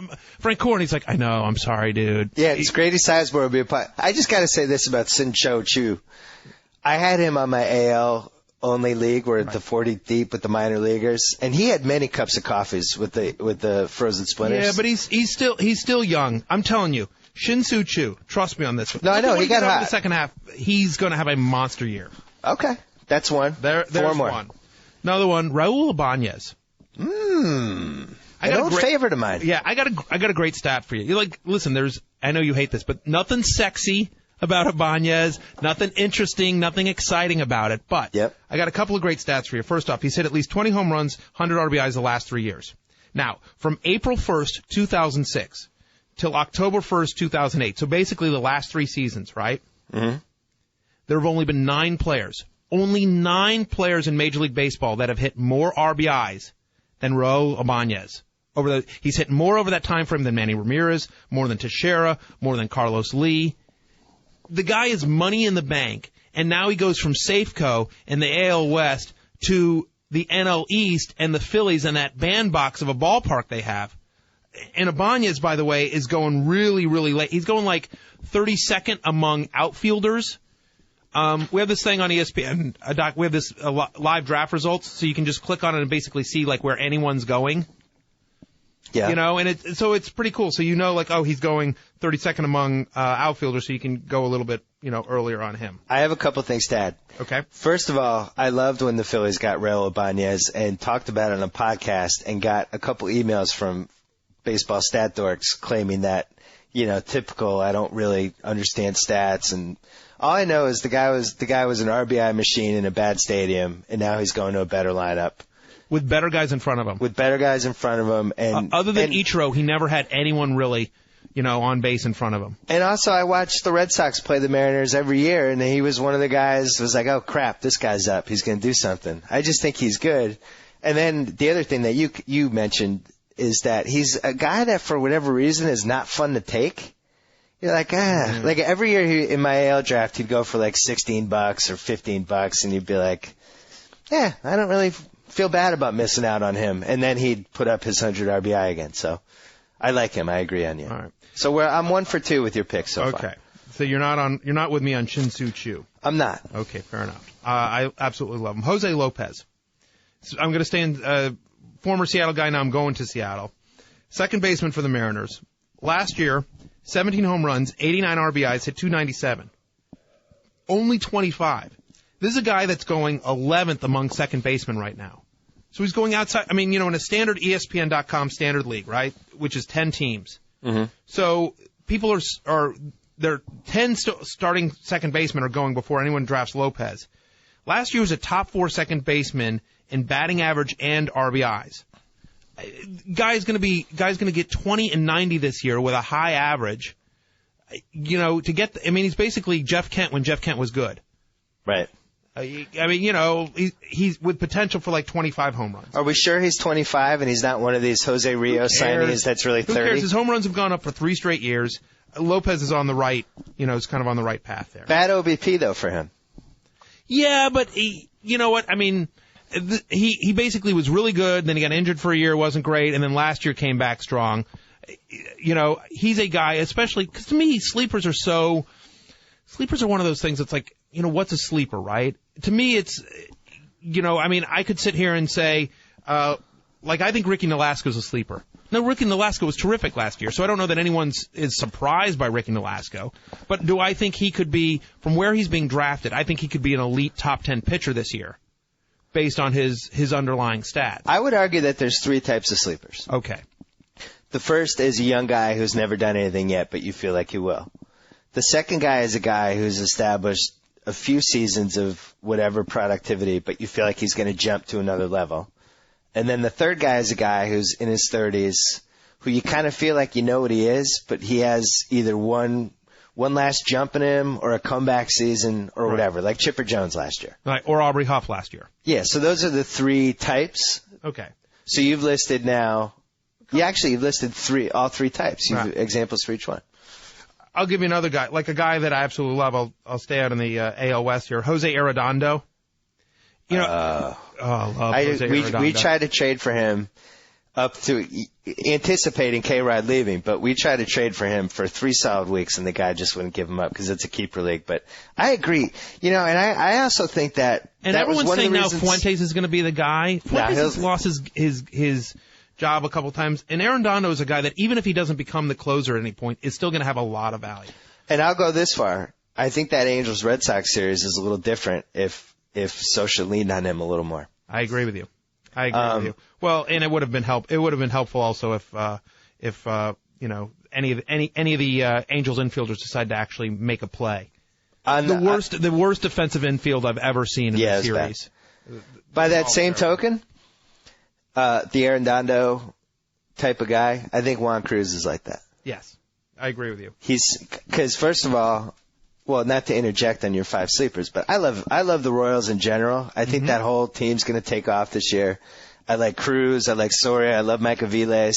Francoeur. And he's like, I know. I'm sorry, dude. Yeah, it's Grady Sizemore will be a part. I just got to say this about Shin-Soo Choo. I had him on my AL only league where the 40 deep with the minor leaguers, and he had many cups of coffees with the frozen splinters. Yeah, but he's still young. I'm telling you, Shin-Soo Choo. Trust me on this. No, I know he got hot. In the second half, he's going to have a monster year. Okay, that's one. There's 4 more. One. Another one, Raul Ibanez. An old favorite of mine. Yeah, I got a great stat for you. You're like, listen, I know you hate this, but nothing sexy about Ibanez, nothing interesting, nothing exciting about it. But I got a couple of great stats for you. First off, he's hit at least 20 home runs, 100 RBIs the last 3 years. Now, from April 1st, 2006 till October 1st, 2008, so basically the last 3 seasons, right? Mm-hmm. There have only been 9 players. Only 9 players in Major League Baseball that have hit more RBIs than Raul Ibanez. He's hit more over that time frame than Manny Ramirez, more than Teixeira, more than Carlos Lee. The guy is money in the bank, and now he goes from Safeco in the AL West to the NL East and the Phillies and that bandbox of a ballpark they have. And Ibanez, by the way, is going really, really late. He's going like 32nd among outfielders. We have this thing on ESPN, Doc. We have this live draft results, so you can just click on it and basically see like where anyone's going. Yeah. And so it's pretty cool. So he's going 32nd among outfielders, so you can go a little bit, earlier on him. I have a couple things to add. Okay. First of all, I loved when the Phillies got Raul Ibanez and talked about it on a podcast and got a couple emails from baseball stat dorks claiming that, typical, I don't really understand stats, and all I know is the guy was an RBI machine in a bad stadium, and now he's going to a better lineup. With better guys in front of him. And other than Ichiro, he never had anyone really, on base in front of him. And also, I watched the Red Sox play the Mariners every year, and he was one of the guys who was like, oh, crap, this guy's up. He's going to do something. I just think he's good. And then the other thing that you mentioned is that he's a guy that, for whatever reason, is not fun to take. You're like, Like every year in my AL draft, he'd go for like $16 or $15, and you'd be like, I don't really feel bad about missing out on him. And then he'd put up his 100 RBI again. So I like him. I agree on you. All right. So I'm 1 for 2 with your picks so far. Okay. So you're not with me on Shin-Soo Choo. I'm not. Okay, fair enough. I absolutely love him. Jose Lopez. So I'm going to stay in former Seattle guy. Now I'm going to Seattle. Second baseman for the Mariners. Last year, 17 home runs, 89 RBIs, hit .297. Only 25. This is a guy that's going 11th among second basemen right now. So he's going outside. I mean, in a standard ESPN.com standard league, right, which is 10 teams. Mm-hmm. So people they're 10 starting second basemen are going before anyone drafts Lopez. Last year was a top 4 second baseman in batting average and RBIs. Guy's going to get 20 and 90 this year with a high average. He's basically Jeff Kent when Jeff Kent was good. Right. He's with potential for like 25 home runs. Are we sure he's 25 and he's not one of these Jose Rios signees that's really 30? Who cares? His home runs have gone up for 3 straight years. Lopez is on the right, is kind of on the right path there. Bad OBP, though, for him. Yeah, but you know what? I mean, he basically was really good, then he got injured for a year, wasn't great, and then last year came back strong. He's a guy, especially, because to me, sleepers are one of those things that's like, what's a sleeper, right? To me, it's, I could sit here and say, I think Ricky Nolasco's a sleeper. No, Ricky Nolasco was terrific last year, so I don't know that anyone is surprised by Ricky Nolasco. But do I think he could be, from where he's being drafted, I think he could be an elite top 10 pitcher this year, based on his underlying stats. I would argue that there's 3 types of sleepers. Okay. The first is a young guy who's never done anything yet, but you feel like he will. The second guy is a guy who's established a few seasons of whatever productivity, but you feel like he's going to jump to another level. And then the third guy is a guy who's in his 30s, who you kind of feel like you know what he is, but he has either one last jump in him or a comeback season or whatever, like Chipper Jones last year. Right, or Aubrey Huff last year. Yeah, so those are the 3 types. Okay. So you've listed now, you've listed all 3 types. You've examples for each one. I'll give you another guy, like a guy that I absolutely love. I'll stay out in the AL West here. Jose Arredondo. I love Jose Arredondo. We tried to trade for him up to anticipating K-Rod leaving, but we tried to trade for him for 3 solid weeks, and the guy just wouldn't give him up because it's a keeper league. But I agree. And I also think that and that everyone's was one saying of the now reasons... Fuentes is going to be the guy. Fuentes has lost his job a couple times, and Arredondo is a guy that even if he doesn't become the closer at any point, is still going to have a lot of value. And I'll go this far. I think that Angels-Red Sox series is a little different if Socha leaned on him a little more. I agree with you. With you. Well, and it would have been helpful also if any of the Angels infielders decide to actually make a play. The worst defensive infield I've ever seen in the series. By that same token, the Arredondo type of guy, I think Juan Cruz is like that. Yes, I agree with you. Because first of all, well, not to interject on your 5 sleepers, but I love the Royals in general. I think that whole team's going to take off this year. I like Cruz. I like Soria. I love Mike Aviles.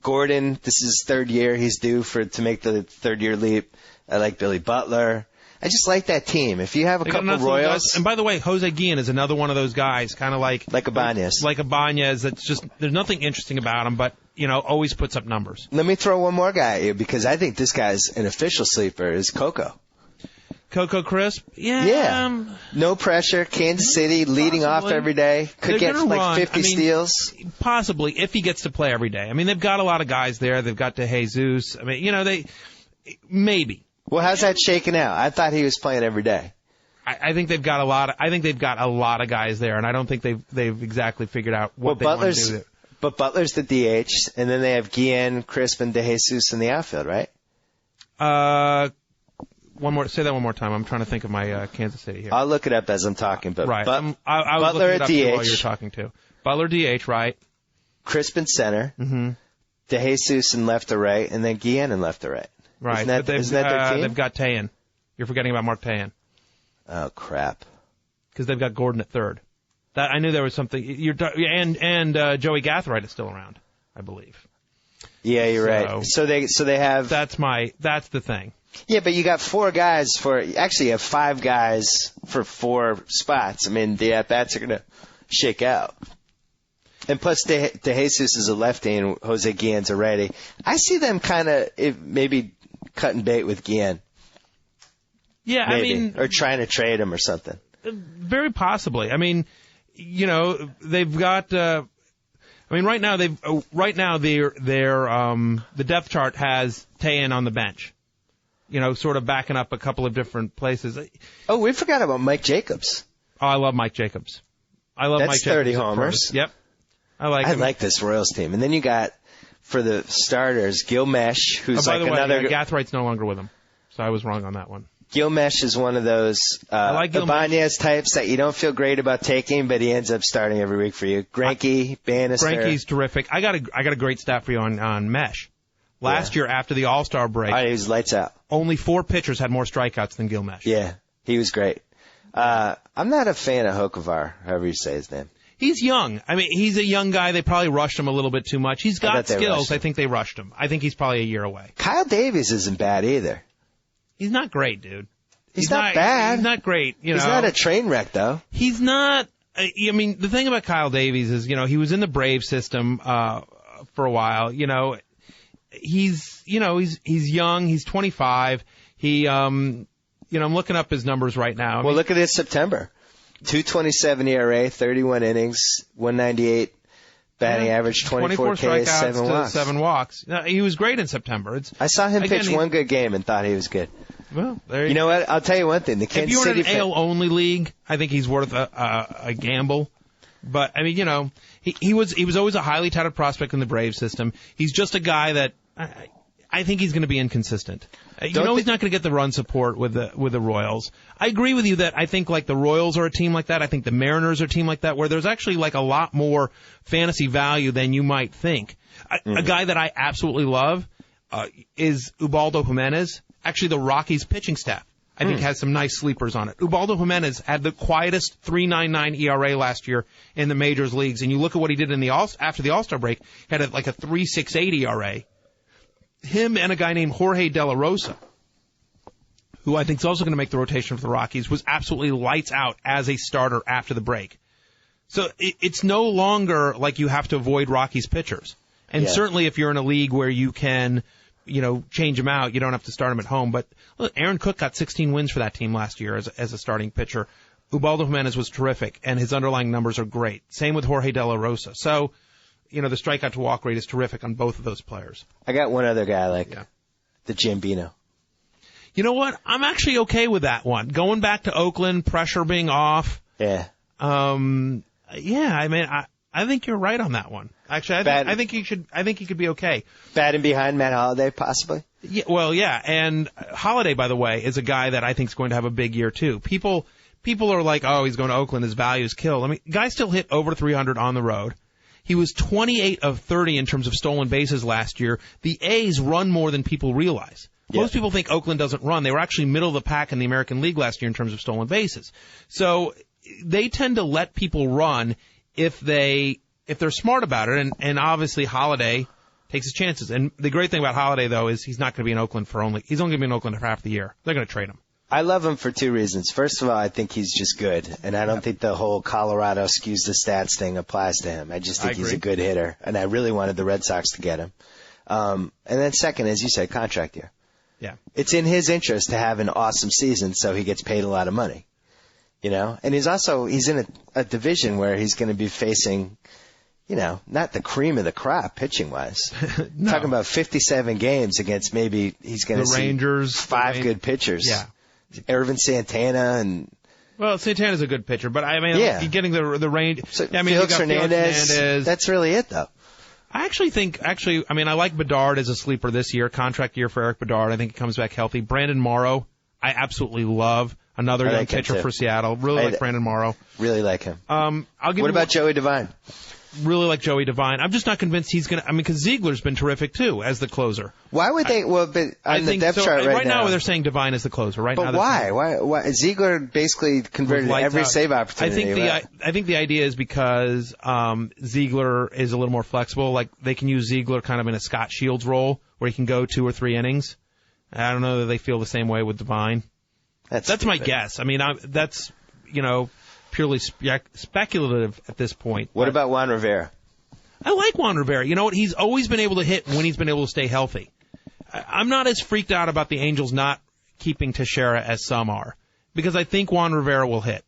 Gordon, this is his 3rd year. He's due to make the 3rd-year leap. I like Billy Butler. I just like that team. If you have a couple Royals. And by the way, Jose Guillen is another one of those guys, kind of like Ibanez. Like Ibanez, that's just, there's nothing interesting about him, but, always puts up numbers. Let me throw one more guy at you, because I think this guy's an official sleeper, is Coco. Coco Crisp? Yeah. No pressure. Kansas City leading off every day. Could get like 50 steals. Possibly, if he gets to play every day. I mean, they've got a lot of guys there. They've got DeJesus. I mean, maybe. Well, how's that shaking out? I thought he was playing every day. I think they've got a lot of guys there, and I don't think they've exactly figured out what they want to do there. But Butler's the DH, and then they have Guillen, Crisp, and DeJesus in the outfield, right? Say that one more time. I'm trying to think of my Kansas City here. I'll look it up as I'm talking. But right. Butler I was looking it at up DH while you're talking to. Butler DH, right? Crispin center. Mm-hmm. DeJesus in left or right, and then Guillen in left or right. Right. Isn't that their team? They've got Tayen. You're forgetting about Mark Tayen. Oh, crap. Because they've got Gordon at third. That I knew there was something. And Joey Gathright is still around, I believe. Yeah, you're right. So they have. That's the thing. Yeah, but you got 4 guys actually you have 5 guys for 4 spots. I mean, the at-bats are going to shake out. And plus, DeJesus is a lefty and Jose Guillen's a righty. I see them kind of maybe cutting bait with Guillen. Yeah, maybe. I mean. Or trying to trade him or something. Very possibly. I mean, they've got. Right now the depth chart has Tayen on the bench. Sort of backing up a couple of different places. Oh, we forgot about Mike Jacobs. Oh, I love Mike Jacobs. That's Mike Jacobs. 30 homers. Yep. I like this Royals team. And then you got, for the starters, Gilmesh, who's by the way, another. Gathwright's no longer with him, so I was wrong on that one. Gilmesh is one of those Ibanez types that you don't feel great about taking, but he ends up starting every week for you. Greinke, Bannister. Greinke's terrific. I got a great stat for you on Mesh. Last year, after the All-Star break, he was lights out. Only 4 pitchers had more strikeouts than Gilmesh. Yeah, he was great. I'm not a fan of Hokovar, however you say his name. He's young. I mean, he's a young guy. They probably rushed him a little bit too much. He's got skills. I think they rushed him. I think he's probably a year away. Kyle Davies isn't bad either. He's not great, dude. He's not bad. He's not great. He's not a train wreck, though. He's not. I mean, the thing about Kyle Davies is, he was in the Brave system for a while. He's young. He's 25. I'm looking up his numbers right now. Well, look at his September. 2.27 ERA, 31 innings, 198 batting average, 24 Ks, 7 walks. 7 walks. He was great in September. I saw him pitch one good game and thought he was good. Well, there you know what? I'll tell you one thing. The Kansas City. If you were in an AL-only league, I think he's worth a gamble. But, I mean, he was always a highly touted prospect in the Braves system. He's just a guy that I think he's going to be inconsistent. He's not going to get the run support with the Royals. I agree with you that I think like the Royals are a team like that. I think the Mariners are a team like that, where there's actually like a lot more fantasy value than you might think. A guy that I absolutely love is Ubaldo Jimenez. Actually, the Rockies pitching staff, I think, has some nice sleepers on it. Ubaldo Jimenez had the quietest 3.99 ERA last year in the majors leagues, and you look at what he did after the All-Star break, had a 3.68 ERA. Him and a guy named Jorge De La Rosa, who I think is also going to make the rotation for the Rockies, was absolutely lights out as a starter after the break. So it's no longer like you have to avoid Rockies pitchers. And certainly if you're in a league where you can, change them out, you don't have to start them at home. But look, Aaron Cook got 16 wins for that team last year as a starting pitcher. Ubaldo Jimenez was terrific, and his underlying numbers are great. Same with Jorge De La Rosa. So, the strikeout to walk rate is terrific on both of those players. I got one other guy I like, the Gambino. You know what? I'm actually okay with that one. Going back to Oakland, pressure being off. Yeah. I mean, I think you're right on that one. Actually, I think you could be okay. Batting behind Matt Holliday, possibly. Yeah, well, yeah, and Holliday, by the way, is a guy that I think is going to have a big year too. People are like, oh, he's going to Oakland, his value is killed. I mean, guy still hit over 300 on the road. He was 28 of 30 in terms of stolen bases last year. The A's run more than people realize. Yeah. Most people think Oakland doesn't run. They were actually middle of the pack in the American League last year in terms of stolen bases. So they tend to let people run if they're smart about it. And obviously Holliday takes his chances. And the great thing about Holliday, though, is he's not going to be in Oakland he's only going to be in Oakland for half the year. They're going to trade him. I love him for 2 reasons. First of all, I think he's just good, and I don't think the whole Colorado skews the stats thing applies to him. I just think he's a good hitter, and I really wanted the Red Sox to get him. And then second, as you said, contract year. Yeah. It's in his interest to have an awesome season so he gets paid a lot of money. And he's in a division where he's going to be facing, not the cream of the crop pitching-wise. No. Talking about 57 games against maybe he's going to see Rangers, 5 good pitchers. Yeah. Irvin Santana and Santana's a good pitcher, but I mean, you're getting the range. So, I mean, Felix Hernandez. That's really it, though. I like Bedard as a sleeper this year. Contract year for Eric Bedard. I think he comes back healthy. Brandon Morrow, I absolutely love. Another young pitcher for Seattle. Really like Brandon Morrow. Really like him. What about Joey Devine? really like Joey Devine. I'm just not convinced he's going to. I mean, because Ziegler's been terrific too as the closer. Why would they? Well, but on the depth chart right now they're saying Devine is the closer. Right but now, why? Ziegler basically converted every save opportunity. I think the idea is because Ziegler is a little more flexible. Like they can use Ziegler kind of in a Scott Shields role where he can go 2 or 3 innings. I don't know that they feel the same way with Devine. That's my guess. I mean, that's purely speculative at this point. What about Juan Rivera? I like Juan Rivera. You know what? He's always been able to hit when he's been able to stay healthy. I'm not as freaked out about the Angels not keeping Teixeira as some are, because I think Juan Rivera will hit.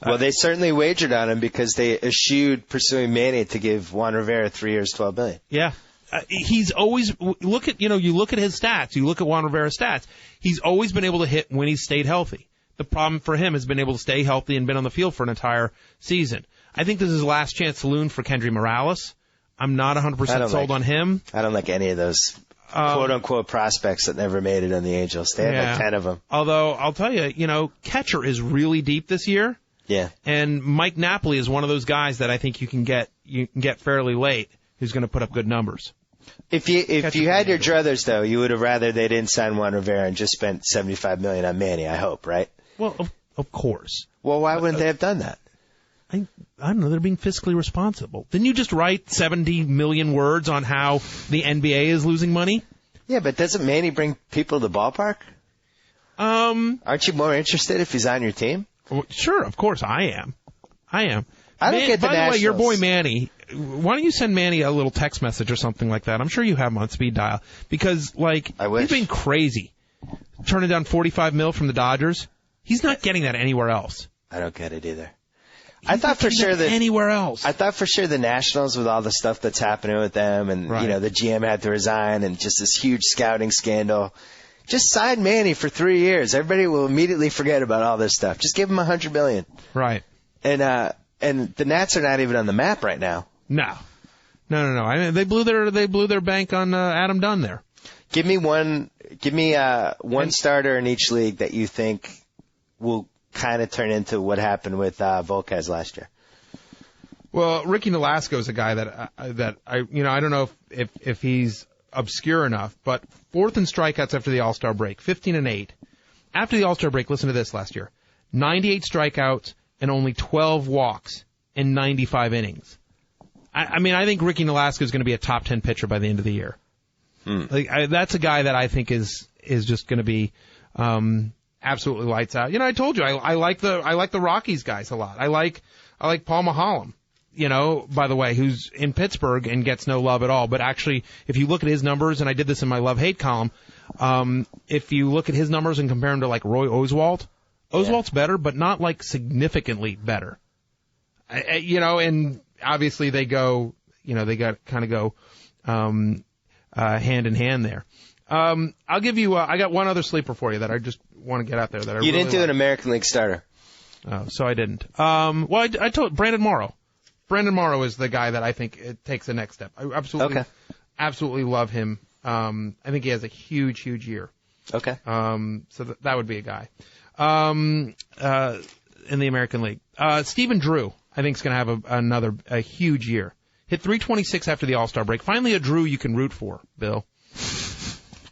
Well, they certainly wagered on him because they eschewed pursuing Manny to give Juan Rivera 3 years, $12 billion. Yeah. He's always you look at his stats, you look at Juan Rivera's stats. He's always been able to hit when he's stayed healthy. The problem for him has been able to stay healthy and been on the field for an entire season. I think this is his last chance saloon for Kendry Morales. I'm not 100% sold on him. I don't like any of those quote-unquote prospects that never made it on the Angels. They had like 10 of them. Although, I'll tell you, catcher is really deep this year. Yeah. And Mike Napoli is one of those guys that I think you can get fairly late who's going to put up good numbers. If you had your druthers, though, you would have rather they didn't sign Juan Rivera and just spent $75 million on Manny, I hope, right? Well, of course. Well, why wouldn't they have done that? I don't know. They're being fiscally responsible. Didn't you just write 70 million words on how the NBA is losing money? Yeah, but doesn't Manny bring people to the ballpark? Aren't you more interested if he's on your team? Well, sure, of course I am. I don't get the By Nationals. the way, your boy Manny, why don't you send Manny a little text message or something like that? I'm sure you have him on speed dial. Because, he's been crazy. Turning down $45 million from the Dodgers. He's not getting that anywhere else. I don't get it either. I thought for sure that anywhere else. I thought for sure the Nationals, with all the stuff that's happening with them, and the GM had to resign, and just this huge scouting scandal. Just sign Manny for 3 years. Everybody will immediately forget about all this stuff. Just give him $100 million. Right. And the Nats are not even on the map right now. No. I mean, they blew their bank on Adam Dunn there. Give me one starter in each league that you think will kind of turn into what happened with Volquez last year. Well, Ricky Nolasco is a guy that I don't know if he's obscure enough, but 4th in strikeouts after the All-Star break, 15-8. After the All-Star break, listen to this last year, 98 strikeouts and only 12 walks in 95 innings. I think Ricky Nolasco is going to be a top 10 pitcher by the end of the year. That's a guy that I think is just going to be absolutely lights out. I told you I like the Rockies guys a lot. I like Paul Maholm, by the way, who's in Pittsburgh and gets no love at all. But actually, if you look at his numbers, and I did this in my love-hate column, if you look at his numbers and compare him to like Roy Oswalt, Oswalt's better, but not like significantly better. And obviously they go, they got hand in hand there. I'll give you. I got one other sleeper for you that I just want to get out there. That you didn't do an American League starter. Oh, so I didn't. Well, I told Brandon Morrow. Brandon Morrow is the guy that I think it takes the next step. I absolutely love him. I think he has a huge year. Okay. So that would be a guy. In the American League, Stephen Drew, I think is going to have a huge year. Hit 326 after the All-Star break. Finally, a Drew you can root for, Bill.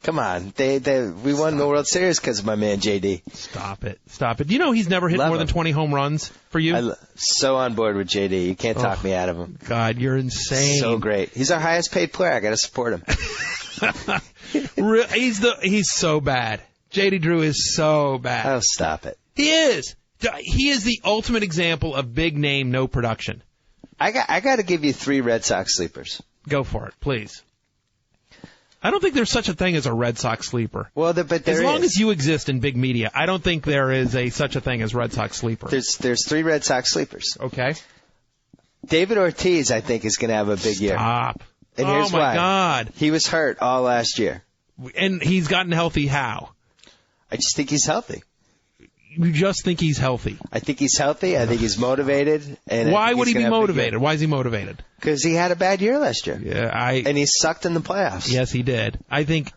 Come on, we won the World Series because of my man JD. Stop it. Do you know he's never hit more than 20 home runs for you? I'm so on board with JD. You can't talk me out of him. God, you're insane. So great. He's our highest paid player. I got to support him. He's so bad. JD Drew is so bad. Oh, stop it. He is. He is the ultimate example of big name, no production. I got to give you 3 Red Sox sleepers. Go for it, please. I don't think there's such a thing as a Red Sox sleeper. Well, but there as long as you exist in big media, I don't think there is such a thing as Red Sox sleeper. There's 3 Red Sox sleepers. Okay. David Ortiz, I think, is going to have a big year. Stop. And here's why. Oh my God. He was hurt all last year. And he's gotten healthy how? I just think he's healthy. You just think he's healthy? I think he's healthy. I think he's motivated. And why would he be motivated? Why is he motivated? Because he had a bad year last year. Yeah, and he sucked in the playoffs. Yes, he did. I think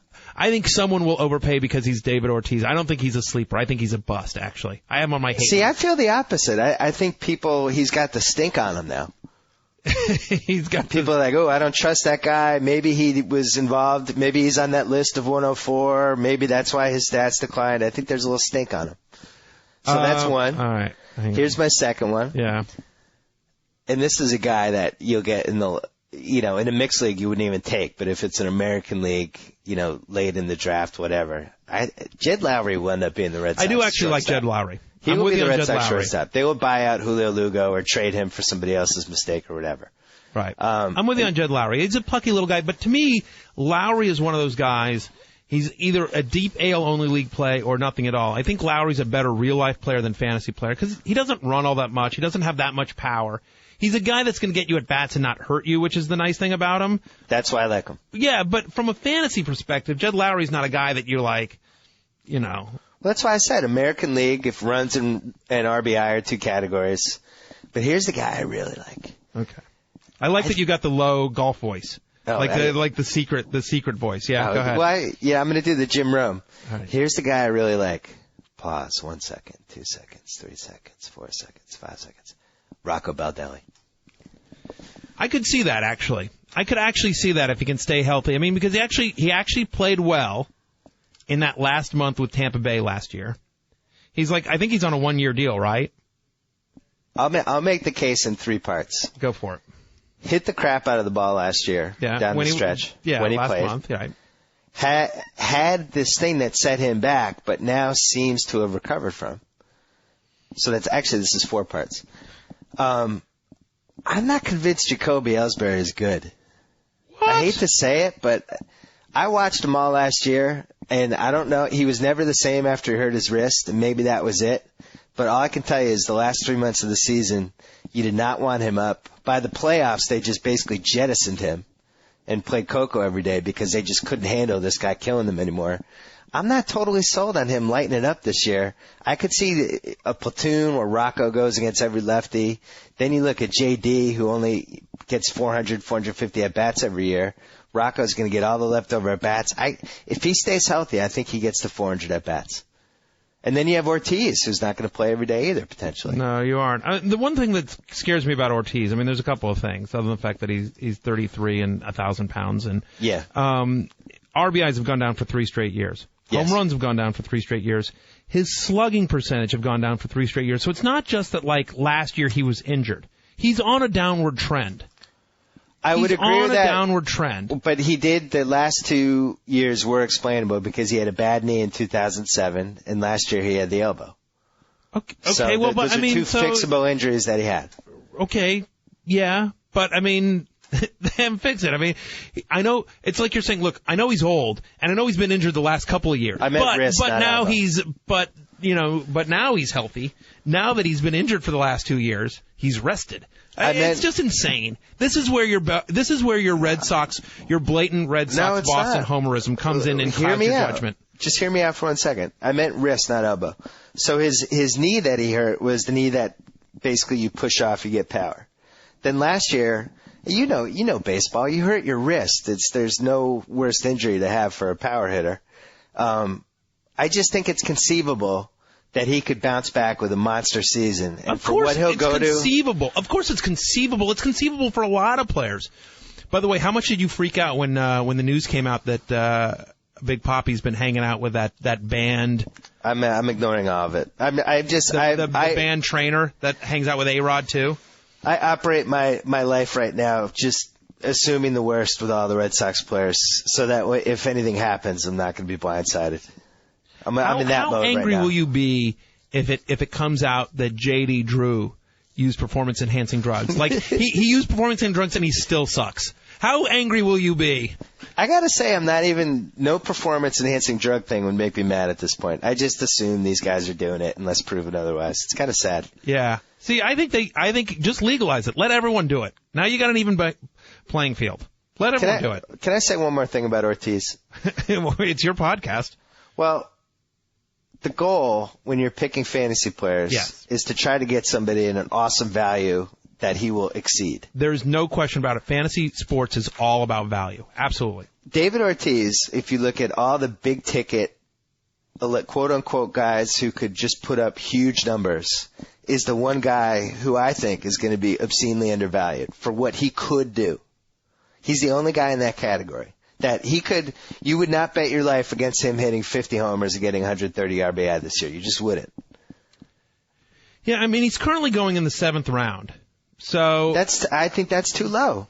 someone will overpay because he's David Ortiz. I don't think he's a sleeper. I think he's a bust, actually. I have him on my hate. See, I feel the opposite. I think he's got the stink on him now. He's got people are like, oh, I don't trust that guy. Maybe he was involved. Maybe he's on that list of 104. Maybe that's why his stats declined. I think there's a little stink on him. So that's one. All right. Here's my second one. Yeah. And this is a guy that you'll get in the, in a mixed league you wouldn't even take, but if it's an American league, late in the draft, whatever. Jed Lowry will end up being the Red Sox. I do actually like shortstop. Jed Lowry. He will be the Red Sox Lowry. shortstop. They will buy out Julio Lugo or trade him for somebody else's mistake or whatever. Right. I'm with you on Jed Lowry. He's a plucky little guy, but to me, Lowry is one of those guys. He's either a deep AL-only league play or nothing at all. I think Lowry's a better real-life player than fantasy player because he doesn't run all that much. He doesn't have that much power. He's a guy that's going to get you at bats and not hurt you, which is the nice thing about him. That's why I like him. Yeah, but from a fantasy perspective, Jed Lowry's not a guy that you're like, Well, that's why I said American League, if runs and RBI are two categories. But here's the guy I really like. Okay. I like that you got the low golf voice. Oh, like the secret voice. Yeah, go ahead. I'm going to do the Jim Rome. Right. Here's the guy I really like. Pause. 1 second, 2 seconds, 3 seconds, 4 seconds, 5 seconds. Rocco Baldelli. I could see that, actually. I could actually see that if he can stay healthy. I mean, because he actually played well in that last month with Tampa Bay last year. I think he's on a 1-year deal, right? I'll make the case in 3 parts. Go for it. Hit the crap out of the ball last year down the stretch when he last played. Month, right. Had this thing that set him back, but now seems to have recovered from. So this is 4 parts. I'm not convinced Jacoby Ellsbury is good. What? I hate to say it, but I watched him all last year, and I don't know. He was never the same after he hurt his wrist, and maybe that was it. But all I can tell you is the last 3 months of the season, you did not want him up. By the playoffs, they just basically jettisoned him and played Coco every day because they just couldn't handle this guy killing them anymore. I'm not totally sold on him lighting it up this year. I could see a platoon where Rocco goes against every lefty. Then you look at JD, who only gets 400, 450 at-bats every year. Rocco's going to get all the leftover at-bats. If he stays healthy, I think he gets to 400 at-bats. And then you have Ortiz, who's not going to play every day either, potentially. No, you aren't. The one thing that scares me about Ortiz, I mean, there's a couple of things, other than the fact that he's 33 and 1,000 pounds. And yeah. RBIs have gone down for 3 straight years. Yes. Home runs have gone down for 3 straight years. His slugging percentage have gone down for 3 straight years. So it's not just that, last year he was injured. He's on a downward trend. I would agree with that. He's on a downward trend. But the last 2 years were explainable because he had a bad knee in 2007, and last year he had the elbow. Okay, so well, but those are 2 fixable injuries that he had. Okay, yeah, but I mean, they haven't fixed it. I mean, I know, it's like you're saying, look, I know he's old, and I know he's been injured the last couple of years. I meant wrist, but not now elbow. but now he's healthy. Now that he's been injured for the last 2 years, he's rested. It's just insane. This is where your Red Sox, your blatant Red Sox Boston homerism comes in and clouds your judgment. Just hear me out for 1 second. I meant wrist, not elbow. So his knee that he hurt was the knee that basically you push off, you get power. Then last year, you know baseball, you hurt your wrist. There's no worse injury to have for a power hitter. I just think it's conceivable that he could bounce back with a monster season. And of course, for what he'll go to. Of course it's conceivable. It's conceivable for a lot of players. By the way, how much did you freak out when the news came out that Big Papi's been hanging out with that band? I'm ignoring all of it. The band trainer that hangs out with A-Rod too? I operate my life right now just assuming the worst with all the Red Sox players so that way, if anything happens, I'm not going to be blindsided. I'm in that mode right now. How angry will you be if it comes out that J.D. Drew used performance-enhancing drugs? Like, he used performance-enhancing drugs and he still sucks. How angry will you be? I gotta say, no performance-enhancing drug thing would make me mad at this point. I just assume these guys are doing it unless proven otherwise. It's kind of sad. Yeah. See, I think just legalize it. Let everyone do it. Now you got an even playing field. Let everyone do it. Can I say one more thing about Ortiz? It's your podcast. Well, the goal when you're picking fantasy players is to try to get somebody in an awesome value that he will exceed. There's no question about it. Fantasy sports is all about value. Absolutely. David Ortiz, if you look at all the big ticket, quote unquote guys who could just put up huge numbers, is the one guy who I think is going to be obscenely undervalued for what he could do. He's the only guy in that category that you would not bet your life against him hitting 50 homers and getting 130 RBI this year. You just wouldn't. Yeah, I mean, he's currently going in the 7th round. So I think that's too low.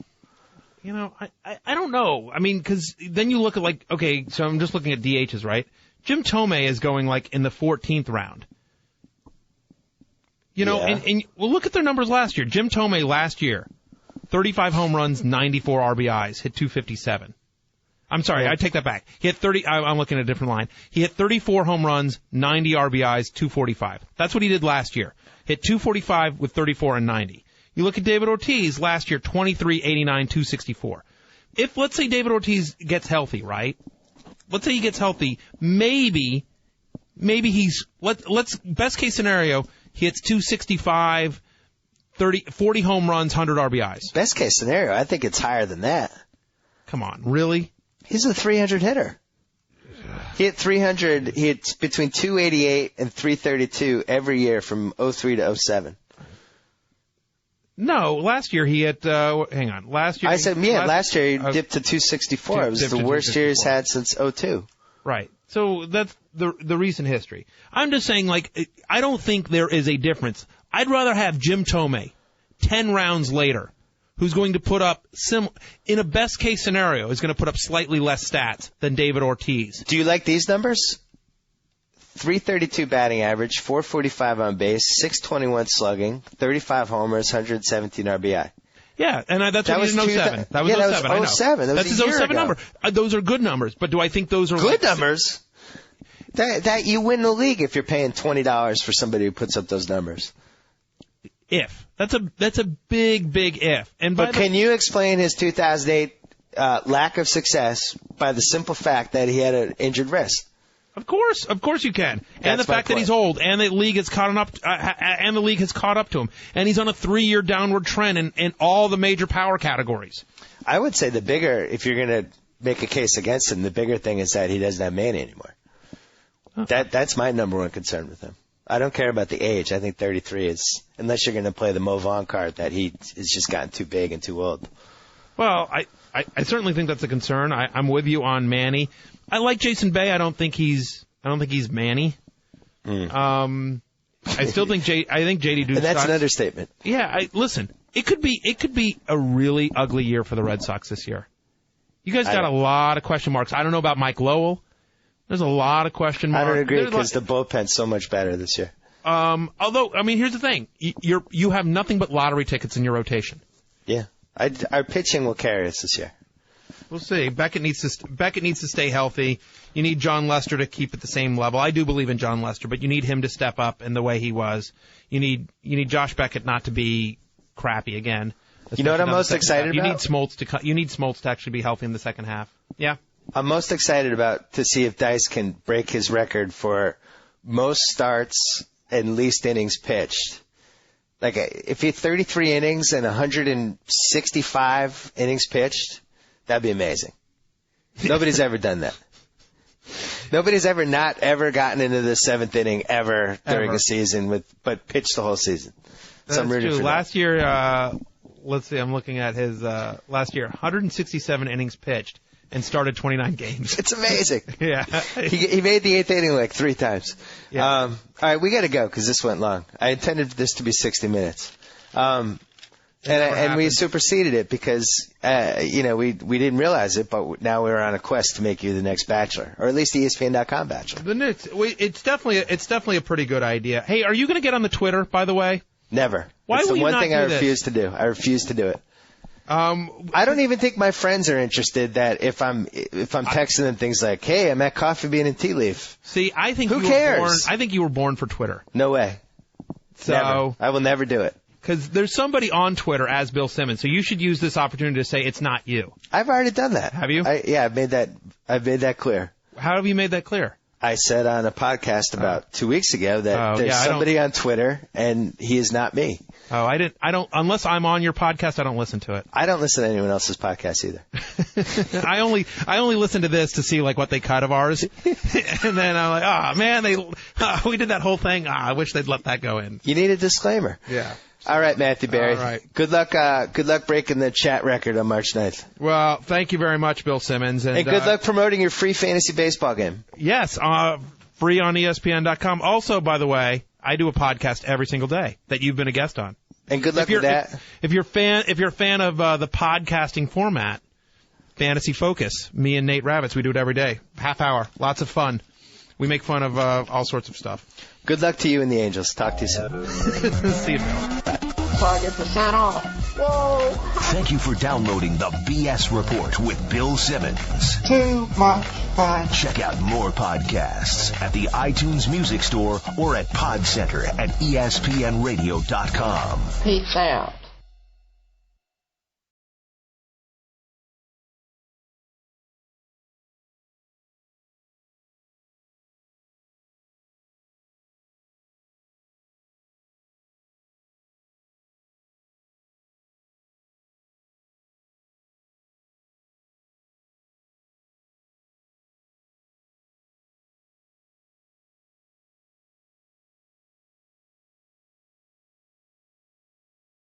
You know, I don't know. I mean, because then you look at okay, so I'm just looking at DHs, right? Jim Tomei is going in the 14th round. You know, yeah. and well, look at their numbers last year. Jim Tomei last year, 35 home runs, 94 RBIs, hit 257. I'm sorry, I take that back. He hit 30. I'm looking at a different line. He hit 34 home runs, 90 RBIs, 245. That's what he did last year. Hit 245 with 34 and 90. You look at David Ortiz last year, 23, 89, 264. If, let's say, David Ortiz gets healthy, right? Let's say he gets healthy. Maybe he's, let's best case scenario, he hits 265, 40 home runs, 100 RBIs. Best case scenario, I think it's higher than that. Come on, really? He's a 300 hitter. He hit 300. He hit between 288 and 332 every year from 03 to 07. No, last year he hit. Hang on, last year. I said, last year he dipped to 264. It was the worst year he's had since 02. Right. So that's the recent history. I'm just saying, I don't think there is a difference. I'd rather have Jim Tomei 10 rounds later, who's going to put up in a best case scenario, is going to put up slightly less stats than David Ortiz. Do you like these numbers? 332 batting average, 445 on base, 621 slugging, 35 homers, 117 RBI. Yeah, and that's what he did in 07. That was 07. That was 07. That's his 07 number. Those are good numbers, but do I think those are good numbers? That you win the league if you're paying $20 for somebody who puts up those numbers. If that's a big if. But can you explain his 2008 lack of success by the simple fact that he had an injured wrist? Of course you can. And the fact that he's old, and the league has caught up to him, and he's on a 3-year downward trend in all the major power categories. I would say the bigger, if you're going to make a case against him, the bigger thing is that he doesn't have Manny anymore. That's my number one concern with him. I don't care about the age. I think 33 is, unless you're going to play the Mo Vaughn card, that he has just gotten too big and too old. Well, I certainly think that's a concern. I'm with you on Manny. I like Jason Bay. I don't think he's Manny. I still think JD Duke. And that's an understatement. Yeah, listen. It could be a really ugly year for the Red Sox this year. You guys got a lot of question marks. I don't know about Mike Lowell. There's a lot of question marks. I don't agree because the bullpen's so much better this year. Although, I mean, here's the thing. You have nothing but lottery tickets in your rotation. Yeah. Our pitching will carry us this year. We'll see. Beckett needs to stay healthy. You need John Lester to keep at the same level. I do believe in John Lester, but you need him to step up in the way he was. You need Josh Beckett not to be crappy again. You know what I'm most excited about? You need Smoltz to actually be healthy in the second half. Yeah. I'm most excited about to see if Dice can break his record for most starts and least innings pitched. Like, if he had 33 innings and 165 innings pitched, that'd be amazing. Nobody's ever done that. Nobody's ever not ever gotten into the 7th inning ever during a season but pitched the whole season. That's true. Last year, let's see, I'm looking at his last year, 167 innings pitched and started 29 games. It's amazing. Yeah. He made the 8th inning like 3 times. Yeah. All right, we got to go because this went long. I intended this to be 60 minutes. And we superseded it because, we didn't realize it, but now we're on a quest to make you the next Bachelor, or at least the ESPN.com Bachelor. It's definitely a pretty good idea. Hey, are you going to get on the Twitter, by the way? Never. Why it's will the you one not thing do I this? refuse to do. I refuse to do it. I don't even think my friends are interested that if I'm texting them things like, hey, I'm at Coffee Bean and Tea Leaf. See, I think Who cares? I think you were born for Twitter. No way. So never. I will never do it. Because there's somebody on Twitter as Bill Simmons, so you should use this opportunity to say it's not you. I've already done that. Have you? I've made that clear. How have you made that clear? I said on a podcast about 2 weeks ago that there's somebody on Twitter, and he is not me. Oh, I don't, unless I'm on your podcast, I don't listen to it. I don't listen to anyone else's podcast either. I only listen to this to see like what they cut of ours. And then I'm like, oh man, we did that whole thing. I wish they'd let that go in. You need a disclaimer. Yeah. All right, Matthew Berry. All right. Good luck breaking the chat record on March 9th. Well, thank you very much, Bill Simmons. And good luck promoting your free fantasy baseball game. Yes, free on ESPN.com. Also, by the way, I do a podcast every single day that you've been a guest on. And good luck with that. If you're a fan of the podcasting format, Fantasy Focus, me and Nate Ravitz, we do it every day. Half hour. Lots of fun. We make fun of all sorts of stuff. Good luck to you and the Angels. Talk to you soon. See you, Bill. Target % off. Whoa. Thank you for downloading the BS Report with Bill Simmons. Too much fun. Check out more podcasts at the iTunes Music Store or at Pod Center at ESPNradio.com. Peace out.